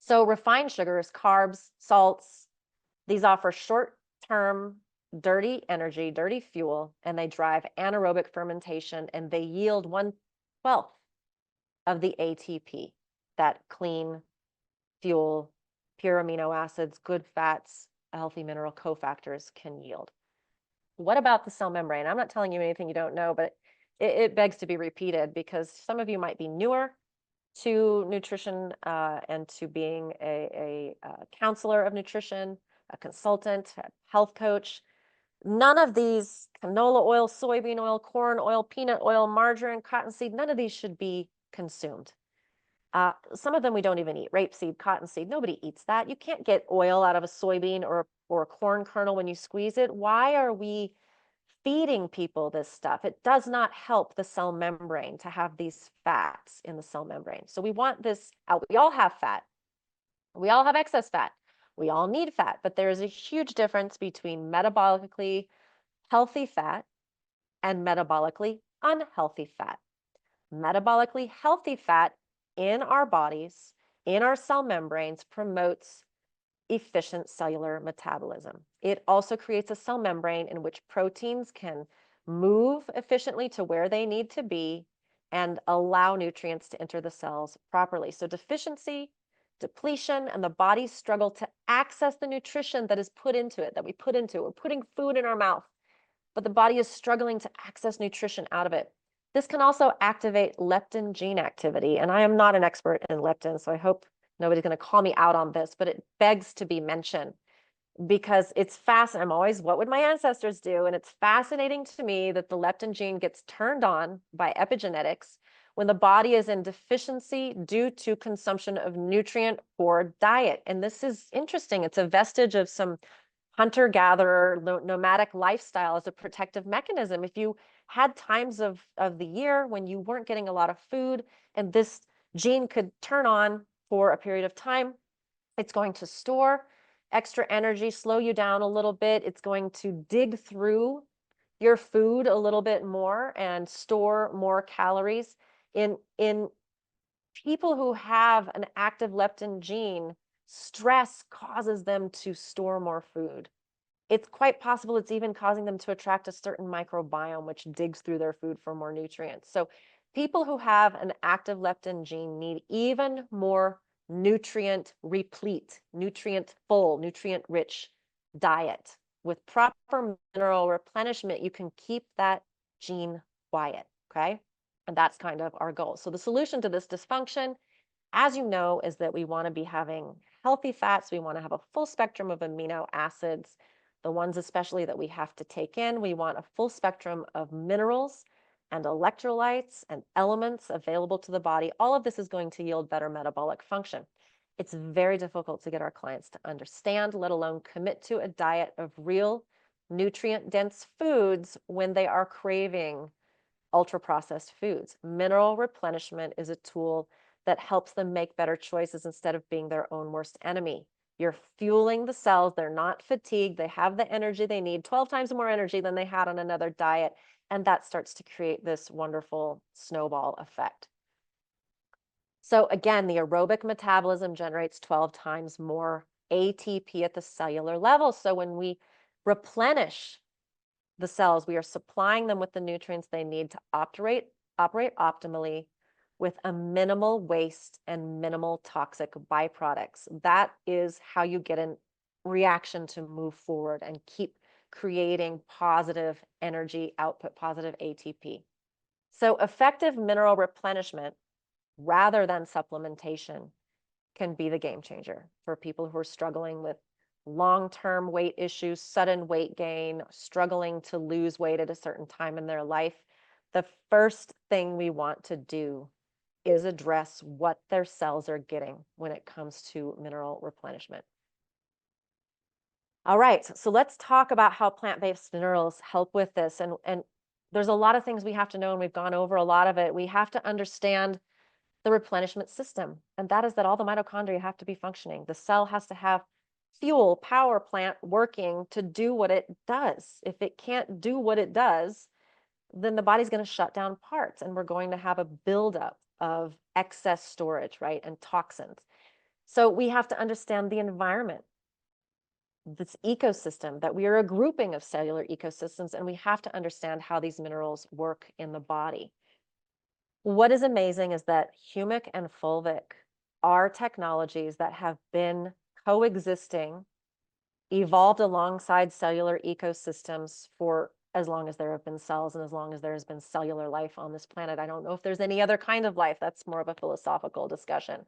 So refined sugars, carbs, salts, these offer short-term dirty energy, dirty fuel, and they drive anaerobic fermentation, and they yield 1/12 of the ATP, that clean fuel, pure amino acids, good fats, healthy mineral cofactors can yield. What about the cell membrane? I'm not telling you anything you don't know, but it begs to be repeated because some of you might be newer to nutrition and to being a counselor of nutrition, a consultant, a health coach. None of these, canola oil, soybean oil, corn oil, peanut oil, margarine, cottonseed, none of these should be consumed. Some of them we don't even eat. Rapeseed, cottonseed, nobody eats that. You can't get oil out of a soybean or a corn kernel when you squeeze it. Why are we feeding people this stuff? It does not help the cell membrane to have these fats in the cell membrane. So we want this out. We all have fat. We all have excess fat. We all need fat, but there is a huge difference between metabolically healthy fat and metabolically unhealthy fat. Metabolically healthy fat in our bodies in our cell membranes promotes efficient cellular metabolism. It also creates a cell membrane in which proteins can move efficiently to where they need to be and allow nutrients to enter the cells properly. So deficiency, depletion, and the body's struggle to access the nutrition that is put into it, that we put into it. We're putting food in our mouth, but the body is struggling to access nutrition out of it. This can also activate leptin gene activity. And I am not an expert in leptin, so I hope nobody's going to call me out on this, but it begs to be mentioned because it's fascinating. I'm always, what would my ancestors do? And it's fascinating to me that the leptin gene gets turned on by epigenetics when the body is in deficiency due to consumption of nutrient-poor diet. And this is interesting. It's a vestige of some hunter-gatherer nomadic lifestyle as a protective mechanism. If you had times of the year when you weren't getting a lot of food and this gene could turn on for a period of time, it's going to store extra energy, slow you down a little bit. It's going to dig through your food a little bit more and store more calories. In people who have an active leptin gene, stress causes them to store more food. It's quite possible it's even causing them to attract a certain microbiome, which digs through their food for more nutrients. So people who have an active leptin gene need even more nutrient replete, nutrient full, nutrient rich diet. With proper mineral replenishment, you can keep that gene quiet, okay? And that's kind of our goal. So the solution to this dysfunction, as you know, is that we want to be having healthy fats. We want to have a full spectrum of amino acids, the ones especially that we have to take in. We want a full spectrum of minerals and electrolytes and elements available to the body. All of this is going to yield better metabolic function. It's very difficult to get our clients to understand, let alone commit to a diet of real nutrient-dense foods when they are craving ultra-processed foods. Mineral replenishment is a tool that helps them make better choices instead of being their own worst enemy. You're fueling the cells. They're not fatigued. They have the energy they need, 12 times more energy than they had on another diet. And that starts to create this wonderful snowball effect. So again, the aerobic metabolism generates 12 times more ATP at the cellular level. So when we replenish the cells, we are supplying them with the nutrients they need to operate optimally with a minimal waste and minimal toxic byproducts. That is how you get a reaction to move forward and keep creating positive energy output, positive ATP. So effective mineral replenishment rather than supplementation can be the game changer for people who are struggling with long-term weight issues, sudden weight gain, struggling to lose weight at a certain time in their life. The first thing we want to do is address what their cells are getting when it comes to mineral replenishment. All right, so let's talk about how plant-based minerals help with this. And there's a lot of things we have to know, and we've gone over a lot of it. We have to understand the replenishment system, and that is that all the mitochondria have to be functioning. The cell has to have fuel, power plant working to do what it does. If it can't do what it does, then the body's going to shut down parts, and we're going to have a buildup of excess storage, right, and toxins. So we have to understand the environment, this ecosystem, that we are a grouping of cellular ecosystems, and we have to understand how these minerals work in the body. What is amazing is that humic and fulvic are technologies that have been coexisting, evolved alongside cellular ecosystems for as long as there have been cells and as long as there has been cellular life on this planet. I don't know if there's any other kind of life. That's more of a philosophical discussion.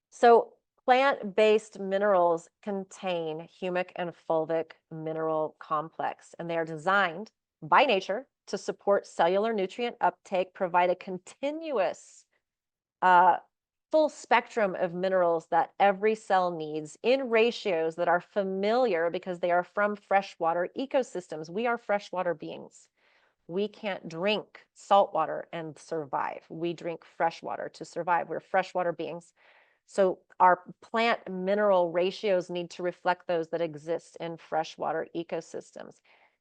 So plant-based minerals contain humic and fulvic mineral complex, and they are designed by nature to support cellular nutrient uptake, provide a continuous full spectrum of minerals that every cell needs in ratios that are familiar because they are from freshwater ecosystems. We are freshwater beings. We can't drink salt water and survive. We drink fresh water to survive. We're freshwater beings. So our plant mineral ratios need to reflect those that exist in freshwater ecosystems.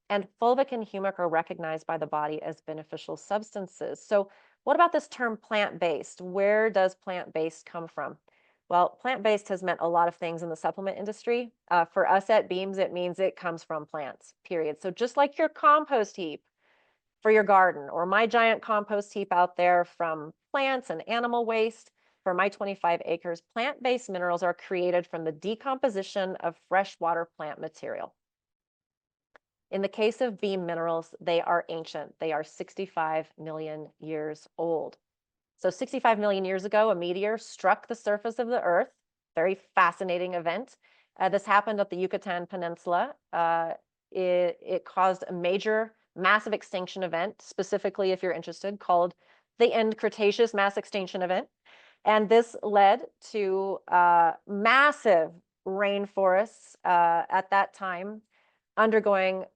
And fulvic and humic are recognized by the body as beneficial substances. So what about this term plant-based? Where does plant-based come from? Well, plant-based has meant a lot of things in the supplement industry. For us at Beams, it means it comes from plants, period. So just like your compost heap for your garden, or my giant compost heap out there from plants and animal waste for my 25 acres, plant-based minerals are created from the decomposition of freshwater plant material. In the case of Beam minerals, they are ancient. They are 65 million years old. So 65 million years ago, a meteor struck the surface of the Earth. Very fascinating event. This happened at the Yucatan Peninsula. It caused a major, massive extinction event, specifically, if you're interested, called the End Cretaceous Mass Extinction Event. And this led to massive rainforests at that time undergoing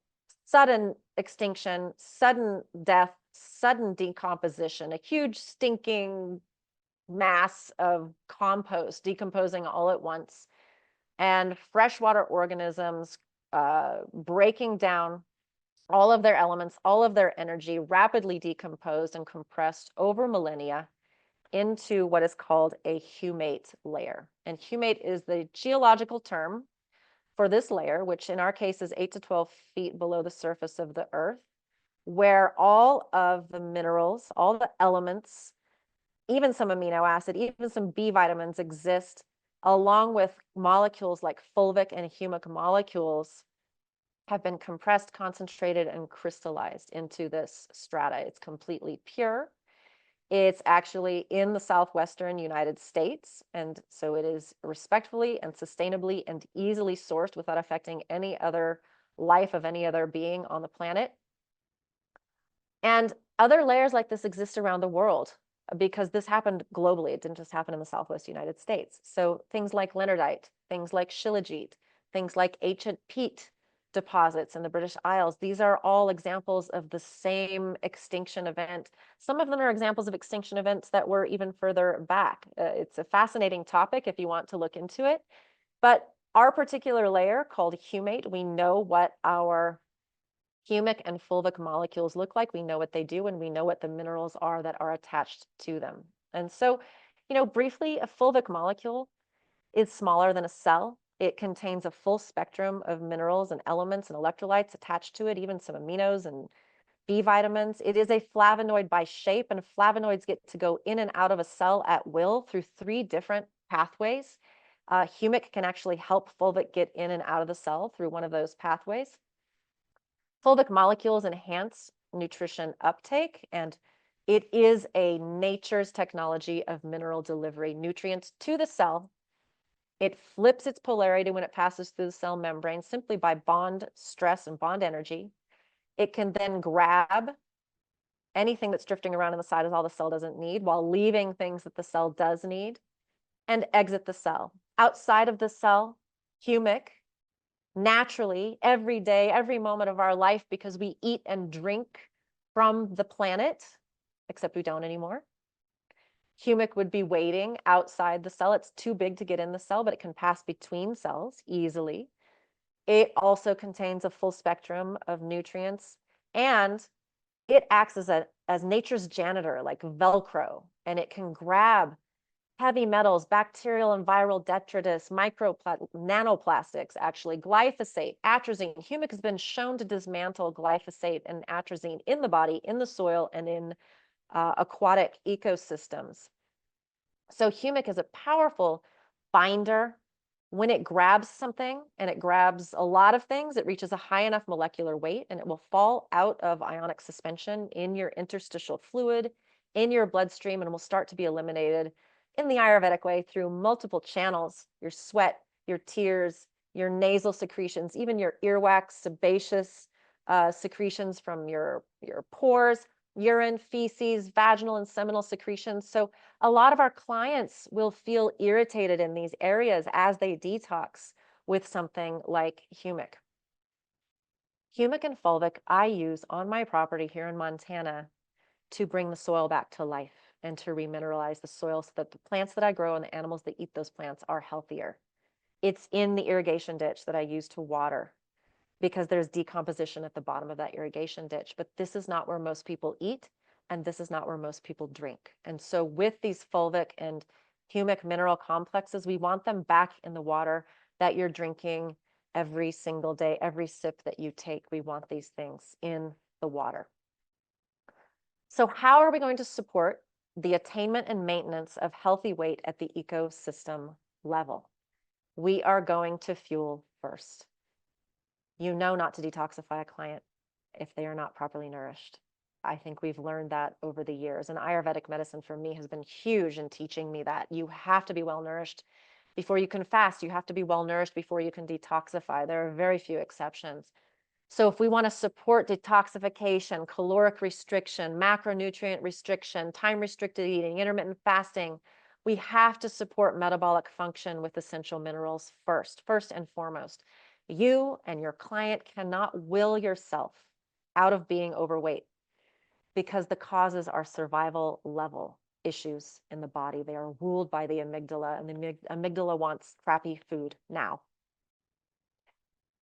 sudden extinction, sudden death, sudden decomposition, a huge stinking mass of compost decomposing all at once, and freshwater organisms breaking down all of their elements, all of their energy, rapidly decomposed and compressed over millennia into what is called a humate layer. And humate is the geological term for this layer, which in our case is 8 to 12 feet below the surface of the Earth, where all of the minerals, all the elements, even some amino acid, even some B vitamins exist, along with molecules like fulvic and humic molecules have been compressed, concentrated, and crystallized into this strata. It's completely pure. It's actually in the southwestern United States, and so it is respectfully and sustainably and easily sourced without affecting any other life of any other being on the planet. And other layers like this exist around the world because this happened globally. It didn't just happen in the Southwest United States. So things like leonardite, things like shilajit, things like ancient peat deposits in the British Isles, these are all examples of the same extinction event. Some of them are examples of extinction events that were even further back. It's a fascinating topic if you want to look into it. But our particular layer called humate, we know what our humic and fulvic molecules look like. We know what they do, and we know what the minerals are that are attached to them. And so, briefly, a fulvic molecule is smaller than a cell. It contains a full spectrum of minerals and elements and electrolytes attached to it, even some aminos and B vitamins. It is a flavonoid by shape, and flavonoids get to go in and out of a cell at will through 3 different pathways. Humic can actually help fulvic get in and out of the cell through one of those pathways. Fulvic molecules enhance nutrition uptake, and it is a nature's technology of mineral delivery, nutrients to the cell. It flips its polarity when it passes through the cell membrane simply by bond stress and bond energy. It can then grab anything that's drifting around in the cytosol the cell doesn't need while leaving things that the cell does need, and exit the cell. Outside of the cell, humic naturally every day, every moment of our life, because we eat and drink from the planet, except we don't anymore. Humic would be waiting outside the cell. It's too big to get in the cell, but it can pass between cells easily. It also contains a full spectrum of nutrients, and it acts as nature's janitor, like Velcro, and it can grab heavy metals, bacterial and viral detritus, nanoplastics, actually, glyphosate, atrazine. Humic has been shown to dismantle glyphosate and atrazine in the body, in the soil, and in aquatic ecosystems. So humic is a powerful binder. When it grabs something, and it grabs a lot of things, it reaches a high enough molecular weight, and it will fall out of ionic suspension in your interstitial fluid, in your bloodstream, and will start to be eliminated in the Ayurvedic way through multiple channels: your sweat, your tears, your nasal secretions, even your earwax, sebaceous secretions from your pores, urine, feces, vaginal and seminal secretions. So a lot of our clients will feel irritated in these areas as they detox with something like humic. Humic and fulvic I use on my property here in Montana to bring the soil back to life and to remineralize the soil so that the plants that I grow and the animals that eat those plants are healthier. It's in the irrigation ditch that I use to water, because there's decomposition at the bottom of that irrigation ditch. But this is not where most people eat, and this is not where most people drink. And so with these fulvic and humic mineral complexes. We want them back in the water that you're drinking every single day, every sip that you take. We want these things in the water. So how are we going to support the attainment and maintenance of healthy weight at the ecosystem level? We are going to fuel first. You know not to detoxify a client if they are not properly nourished. I think we've learned that over the years. And Ayurvedic medicine for me has been huge in teaching me that you have to be well nourished before you can fast. You have to be well nourished before you can detoxify. There are very few exceptions. So if we want to support detoxification, caloric restriction, macronutrient restriction, time-restricted eating, intermittent fasting, we have to support metabolic function with essential minerals first and foremost. You and your client cannot will yourself out of being overweight because the causes are survival level issues in the body. They are ruled by the amygdala, and the amygdala wants crappy food now.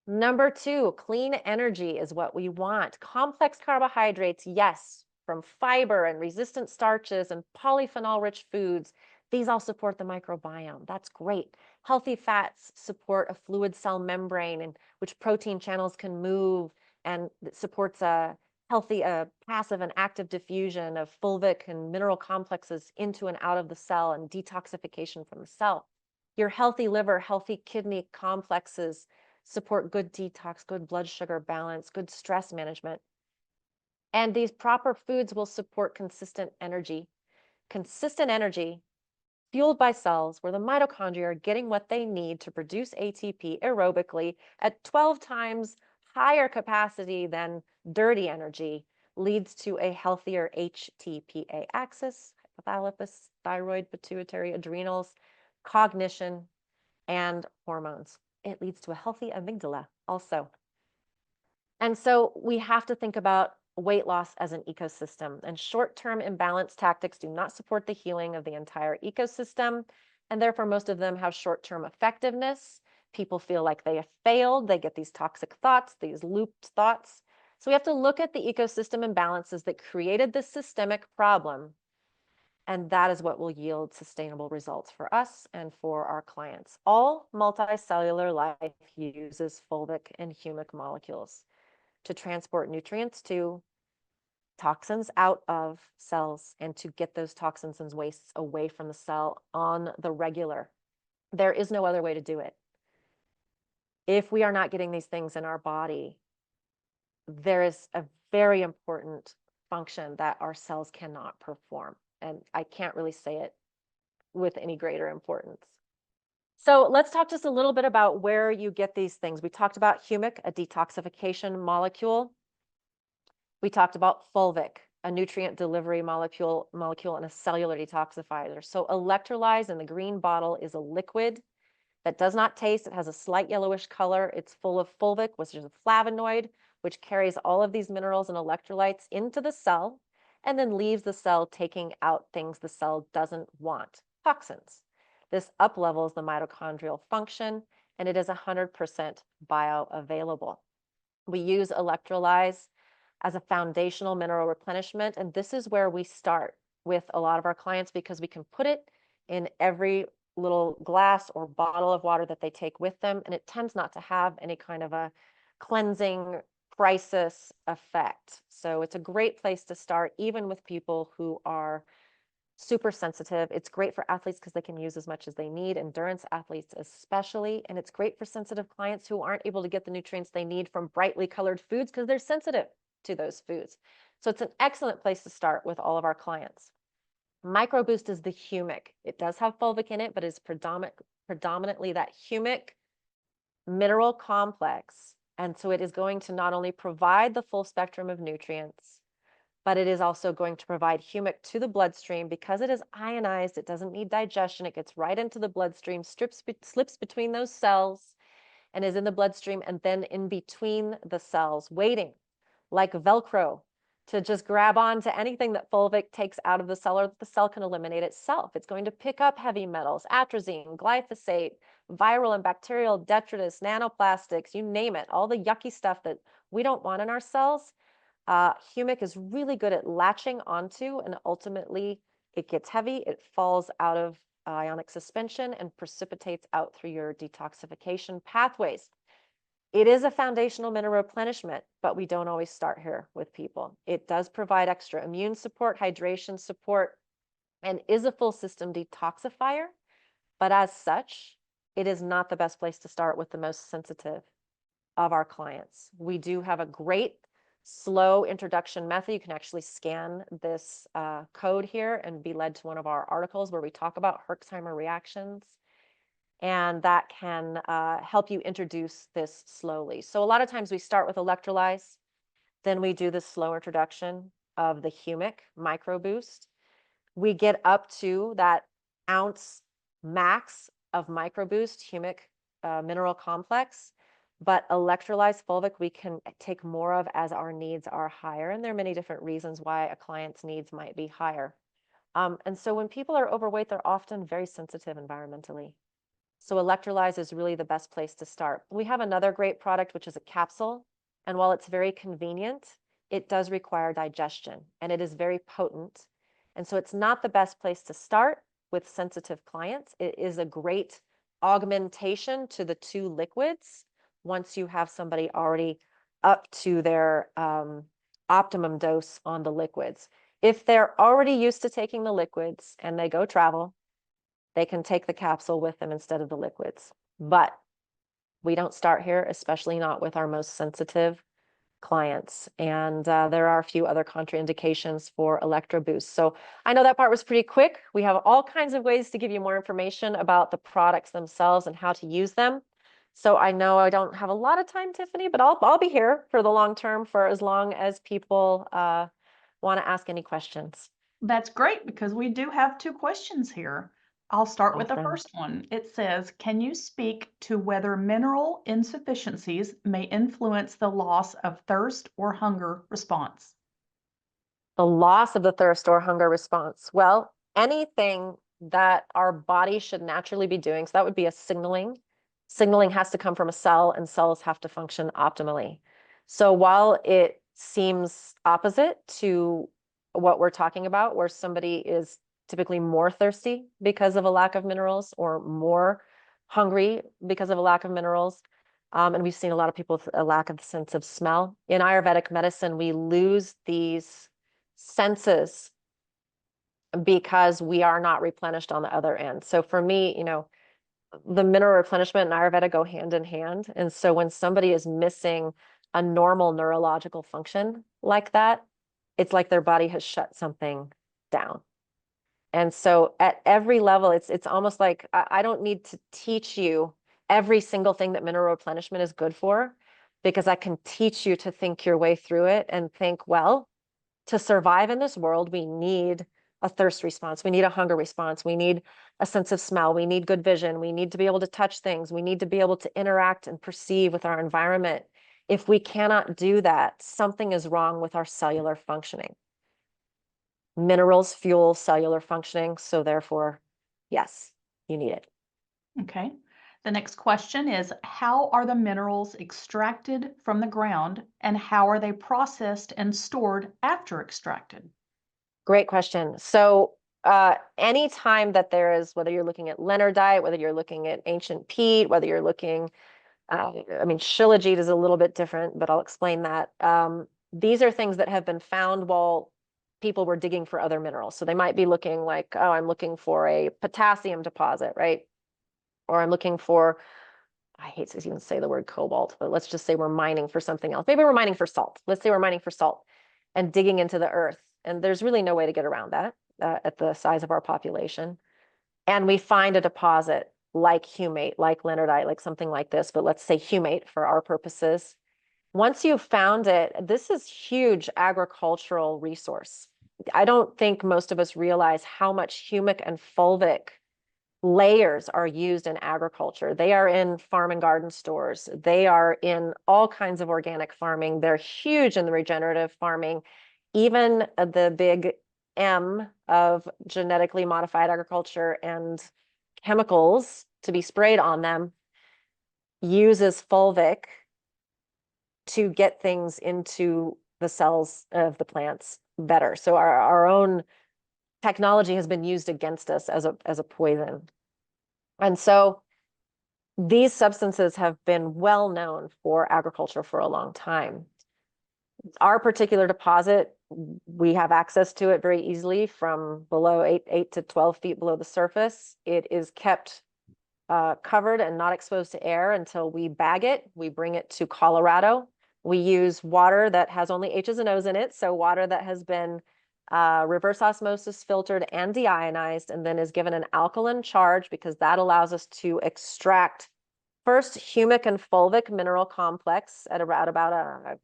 Number 2, clean energy is what we want. Complex carbohydrates, yes, from fiber and resistant starches and polyphenol-rich foods. These all support the microbiome. That's great. Healthy fats support a fluid cell membrane in which protein channels can move, and it supports a healthy passive and active diffusion of fulvic and mineral complexes into and out of the cell and detoxification from the cell. Your healthy liver, healthy kidney complexes support good detox, good blood sugar balance, good stress management. And these proper foods will support consistent energy fueled by cells where the mitochondria are getting what they need to produce ATP aerobically at 12 times higher capacity than dirty energy, leads to a healthier HTPA axis, hypothalamus, thyroid, pituitary, adrenals, cognition, and hormones. It leads to a healthy amygdala also. And so we have to think about weight loss as an ecosystem, and short-term imbalance tactics do not support the healing of the entire ecosystem, and therefore most of them have short-term effectiveness. People feel like they have failed. They get these toxic thoughts, these looped thoughts. So we have to look at the ecosystem imbalances that created this systemic problem, and that is what will yield sustainable results for us and for our clients. All multicellular life uses fulvic and humic molecules to transport nutrients to toxins out of cells and to get those toxins and wastes away from the cell on the regular. There is no other way to do it. If we are not getting these things in our body, there is a very important function that our cells cannot perform. And I can't really say it with any greater importance. So let's talk just a little bit about where you get these things. We talked about humic, a detoxification molecule. We talked about fulvic, a nutrient delivery molecule and a cellular detoxifier. So electrolyzed in the green bottle is a liquid that does not taste. It has a slight yellowish color. It's full of fulvic, which is a flavonoid, which carries all of these minerals and electrolytes into the cell and then leaves the cell taking out things the cell doesn't want, toxins. This up-levels the mitochondrial function, and it is 100% bioavailable. We use electrolyze as a foundational mineral replenishment, and this is where we start with a lot of our clients because we can put it in every little glass or bottle of water that they take with them, and it tends not to have any kind of a cleansing crisis effect. So it's a great place to start, even with people who are super sensitive. It's great for athletes because they can use as much as they need, endurance athletes especially, and it's great for sensitive clients who aren't able to get the nutrients they need from brightly colored foods because they're sensitive to those foods. So it's an excellent place to start with all of our clients. MicroBoost is the humic. It does have fulvic in it, but it's predominantly that humic mineral complex. And so it is going to not only provide the full spectrum of nutrients, but it is also going to provide humic to the bloodstream because it is ionized. It doesn't need digestion. It gets right into the bloodstream, slips between those cells and is in the bloodstream and then in between the cells, waiting like Velcro to just grab on to anything that fulvic takes out of the cell or that the cell can eliminate itself. It's going to pick up heavy metals, atrazine, glyphosate, viral and bacterial detritus, nanoplastics, you name it, all the yucky stuff that we don't want in our cells. Humic is really good at latching onto, and ultimately it gets heavy, it falls out of ionic suspension and precipitates out through your detoxification pathways. It is a foundational mineral replenishment, but we don't always start here with people. It does provide extra immune support, hydration support, and is a full system detoxifier. But as such, it is not the best place to start with the most sensitive of our clients. We do have a great slow introduction method. You can actually scan this code here and be led to one of our articles where we talk about Herxheimer reactions. And that can help you introduce this slowly. So a lot of times we start with electrolyze, then we do the slow introduction of the humic micro boost. We get up to that ounce max of micro boost humic mineral complex, but electrolyzed fulvic we can take more of as our needs are higher. And there are many different reasons why a client's needs might be higher. And so when people are overweight, they're often very sensitive environmentally. So electrolyze is really the best place to start. We have another great product, which is a capsule. And while it's very convenient, it does require digestion and it is very potent. And so it's not the best place to start with sensitive clients. It is a great augmentation to the two liquids once you have somebody already up to their optimum dose on the liquids. If they're already used to taking the liquids and they go travel, they can take the capsule with them instead of the liquids. But we don't start here, especially not with our most sensitive clients. And there are a few other contraindications for electro boost. So I know that part was pretty quick. We have all kinds of ways to give you more information about the products themselves and how to use them. So I know I don't have a lot of time, Tiffany, but I'll be here for the long term for as long as people want to ask any questions. That's great because we do have 2 questions here. I'll start with the Awesome. first one. It says, can you speak to whether mineral insufficiencies may influence the loss of thirst or hunger response? The loss of the thirst or hunger response. Well, anything that our body should naturally be doing, so that would be a signaling. Signaling has to come from a cell and cells have to function optimally. So while it seems opposite to what we're talking about, where somebody is typically more thirsty because of a lack of minerals or more hungry because of a lack of minerals, and we've seen a lot of people with a lack of sense of smell. In Ayurvedic medicine, we lose these senses because we are not replenished on the other end. So for me, the mineral replenishment and Ayurveda go hand in hand. And so when somebody is missing a normal neurological function like that, it's like their body has shut something down. And so at every level, it's almost like I don't need to teach you every single thing that mineral replenishment is good for, because I can teach you to think your way through it and think, well, to survive in this world, we need a thirst response. We need a hunger response. We need a sense of smell. We need good vision. We need to be able to touch things. We need to be able to interact and perceive with our environment. If we cannot do that, something is wrong with our cellular functioning. Minerals fuel cellular functioning, so therefore, yes, you need it. Okay. The next question is, how are the minerals extracted from the ground and how are they processed and stored after extracted? Great question. So anytime that there is, whether you're looking at leonardite, whether you're looking at ancient peat, whether you're looking, shilajit is a little bit different, but I'll explain that. These are things that have been found while people were digging for other minerals. So they might be looking like, oh, I'm looking for a potassium deposit, right? Or I'm looking for, I hate to even say the word cobalt, but let's just say we're mining for something else. Maybe we're mining for salt. Let's say we're mining for salt and digging into the earth. And there's really no way to get around that at the size of our population. And we find a deposit like humate, like leonardite, like something like this, but let's say humate for our purposes. Once you've found it, this is huge agricultural resource. I don't think most of us realize how much humic and fulvic layers are used in agriculture. They are in farm and garden stores. They are in all kinds of organic farming. They're huge in the regenerative farming. Even the big M of genetically modified agriculture and chemicals to be sprayed on them uses fulvic to get things into the cells of the plants better. So our own technology has been used against us as a poison. And so these substances have been well known for agriculture for a long time. Our particular deposit, we have access to it very easily from below 8 to 12 feet below the surface. It is kept covered and not exposed to air until we bag it. We bring it to Colorado. We use water that has only H's and O's in it, so water that has been reverse osmosis filtered and deionized, and then is given an alkaline charge, because that allows us to extract first humic and fulvic mineral complex at about a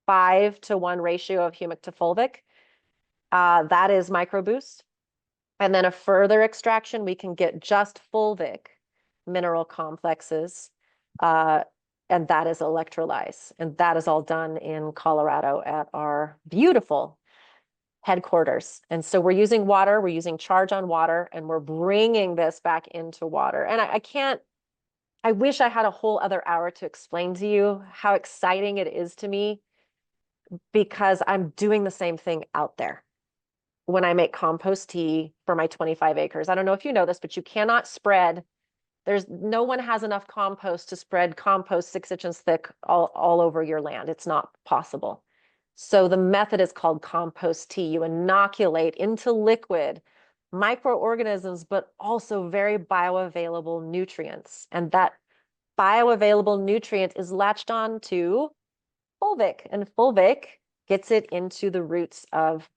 5-to-1 ratio of humic to fulvic. That is microboost. And then a further extraction, we can get just fulvic mineral complexes, and that is electrolyze. And that is all done in Colorado at our beautiful headquarters. And so we're using water, we're using charge on water, and we're bringing this back into water. And I wish I had a whole other hour to explain to you how exciting it is to me, because I'm doing the same thing out there when I make compost tea for my 25 acres. I don't know if you know this, but you cannot spread, no one has enough compost to spread compost 6 inches thick all over your land. It's not possible. So the method is called compost tea. You inoculate into liquid microorganisms, but also very bioavailable nutrients. And that bioavailable nutrient is latched on to fulvic, and fulvic gets it into the roots of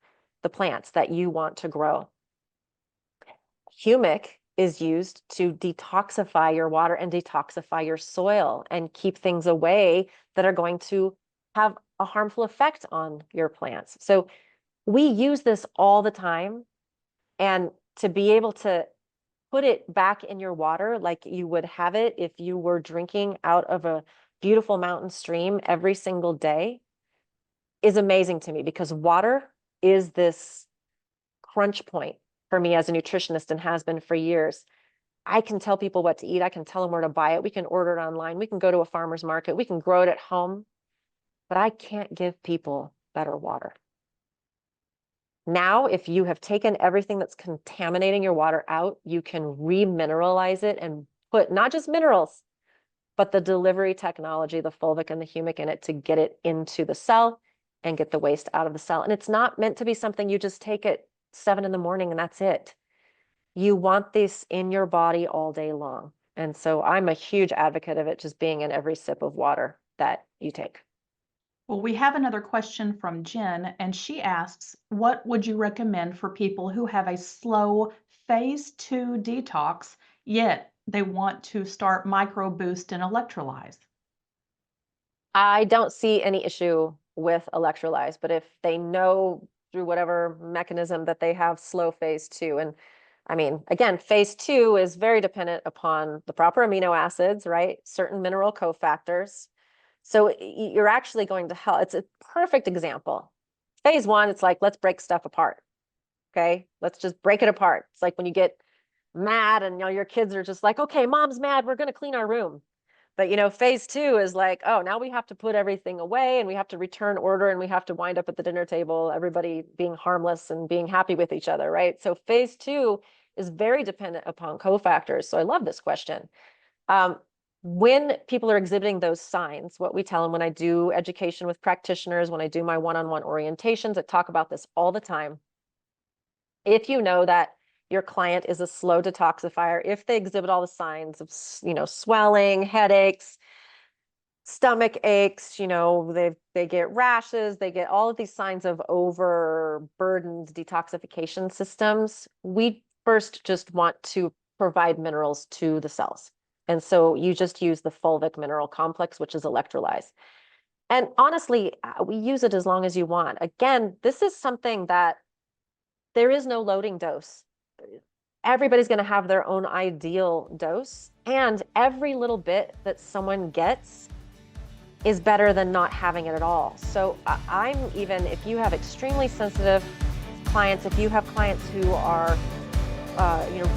the plants that you want to grow. Humic is used to detoxify your water and detoxify your soil and keep things away that are going to have a harmful effect on your plants. So we use this all the time, and to be able to put it back in your water like you would have it if you were drinking out of a beautiful mountain stream every single day is amazing to me, because water is this crunch point for me as a nutritionist, and has been for years. I can tell people what to eat. I can tell them where to buy it. We can order it online. We can go to a farmer's market. We can grow it at home. But I can't give people better water. Now, if you have taken everything that's contaminating your water out, you can remineralize it and put not just minerals, but the delivery technology, the fulvic and the humic in it, to get it into the cell and get the waste out of the cell. And it's not meant to be something you just take at 7 in the morning and that's it. You want this in your body all day long. And so I'm a huge advocate of it just being in every sip of water that you take. Well, we have another question from Jen, and she asks, what would you recommend for people who have a slow phase 2 detox, yet they want to start microboost and electrolyze? I don't see any issue with electrolyze, but if they know through whatever mechanism that they have slow phase 2, and I mean, again, phase 2 is very dependent upon the proper amino acids, right? Certain mineral cofactors. So you're actually going to help. It's a perfect example. Phase 1, it's like, let's break stuff apart. Okay, let's just break it apart. It's like when you get mad and your kids are just like, okay, mom's mad, we're going to clean our room. But phase 2 is like, oh, now we have to put everything away and we have to return order and we have to wind up at the dinner table, everybody being harmless and being happy with each other, right? So phase 2 is very dependent upon cofactors. So I love this question. When people are exhibiting those signs, what we tell them when I do education with practitioners, when I do my one-on-one orientations, I talk about this all the time. If you know that your client is a slow detoxifier, if they exhibit all the signs of, swelling, headaches, stomach aches, they get rashes, they get all of these signs of overburdened detoxification systems, we first just want to provide minerals to the cells. And so you just use the fulvic mineral complex, which is electrolyze. And honestly, we use it as long as you want. Again, this is something that there is no loading dose. Everybody's going to have their own ideal dose. And every little bit that someone gets is better than not having it at all. So if you have extremely sensitive clients, if you have clients who are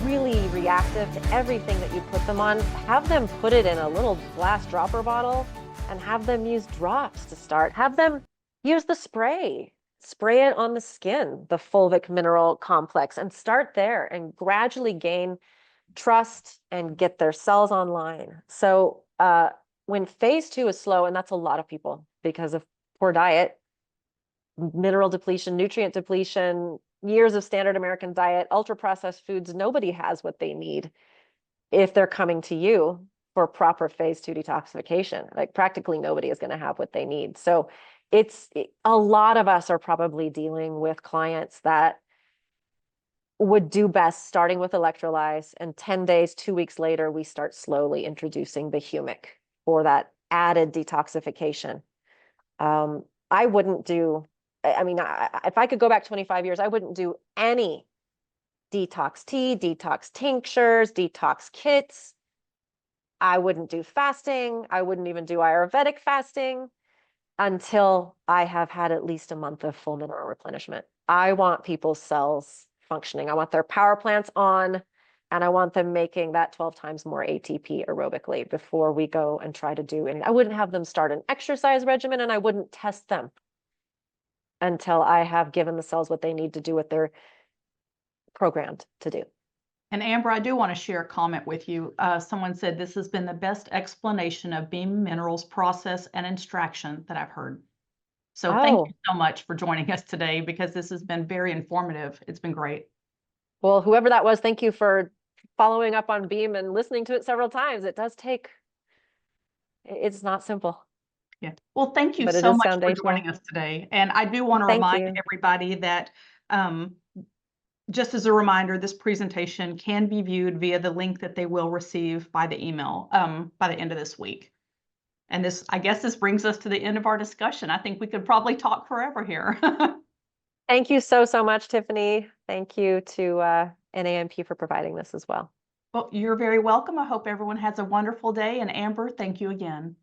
really reactive to everything that you put them on, have them put it in a little glass dropper bottle and have them use drops to start. Have them use the spray. spray it on the skin, the fulvic mineral complex, and start there and gradually gain trust and get their cells online. So when phase 2 is slow, and that's a lot of people because of poor diet, mineral depletion, nutrient depletion, years of standard American diet, ultra processed foods, nobody has what they need if they're coming to you for proper phase 2 detoxification. Like practically nobody is going to have what they need. So a lot of us are probably dealing with clients that would do best starting with electrolytes, and 10 days, 2 weeks later, we start slowly introducing the humic for that added detoxification. I wouldn't do, I mean, if I could go back 25 years, I wouldn't do any detox tea, detox tinctures, detox kits. I wouldn't do fasting. I wouldn't even do Ayurvedic fasting until I have had at least a month of full mineral replenishment. I want people's cells functioning. I want their power plants on, and I want them making that 12 times more ATP aerobically before we go and try to do anything. I wouldn't have them start an exercise regimen, and I wouldn't test them until I have given the cells what they need to do what they're programmed to do. And Amber, I do want to share a comment with you. Someone said this has been the best explanation of Beam Minerals process and extraction that I've heard. So thank you so much for joining us today, because this has been very informative. It's been great. Well, whoever that was, thank you for following up on Beam and listening to it several times. It does take, it's not simple. Yeah. Well, thank you But it so is much for foundational. joining us today. And I do want to Thank remind you. everybody that just as a reminder, this presentation can be viewed via the link that they will receive by the email by the end of this week. And this, I guess this brings us to the end of our discussion. I think we could probably talk forever here. Thank you so, so much, Tiffany. Thank you to NANP for providing this as well. Well, you're very welcome. I hope everyone has a wonderful day. And Amber, thank you again.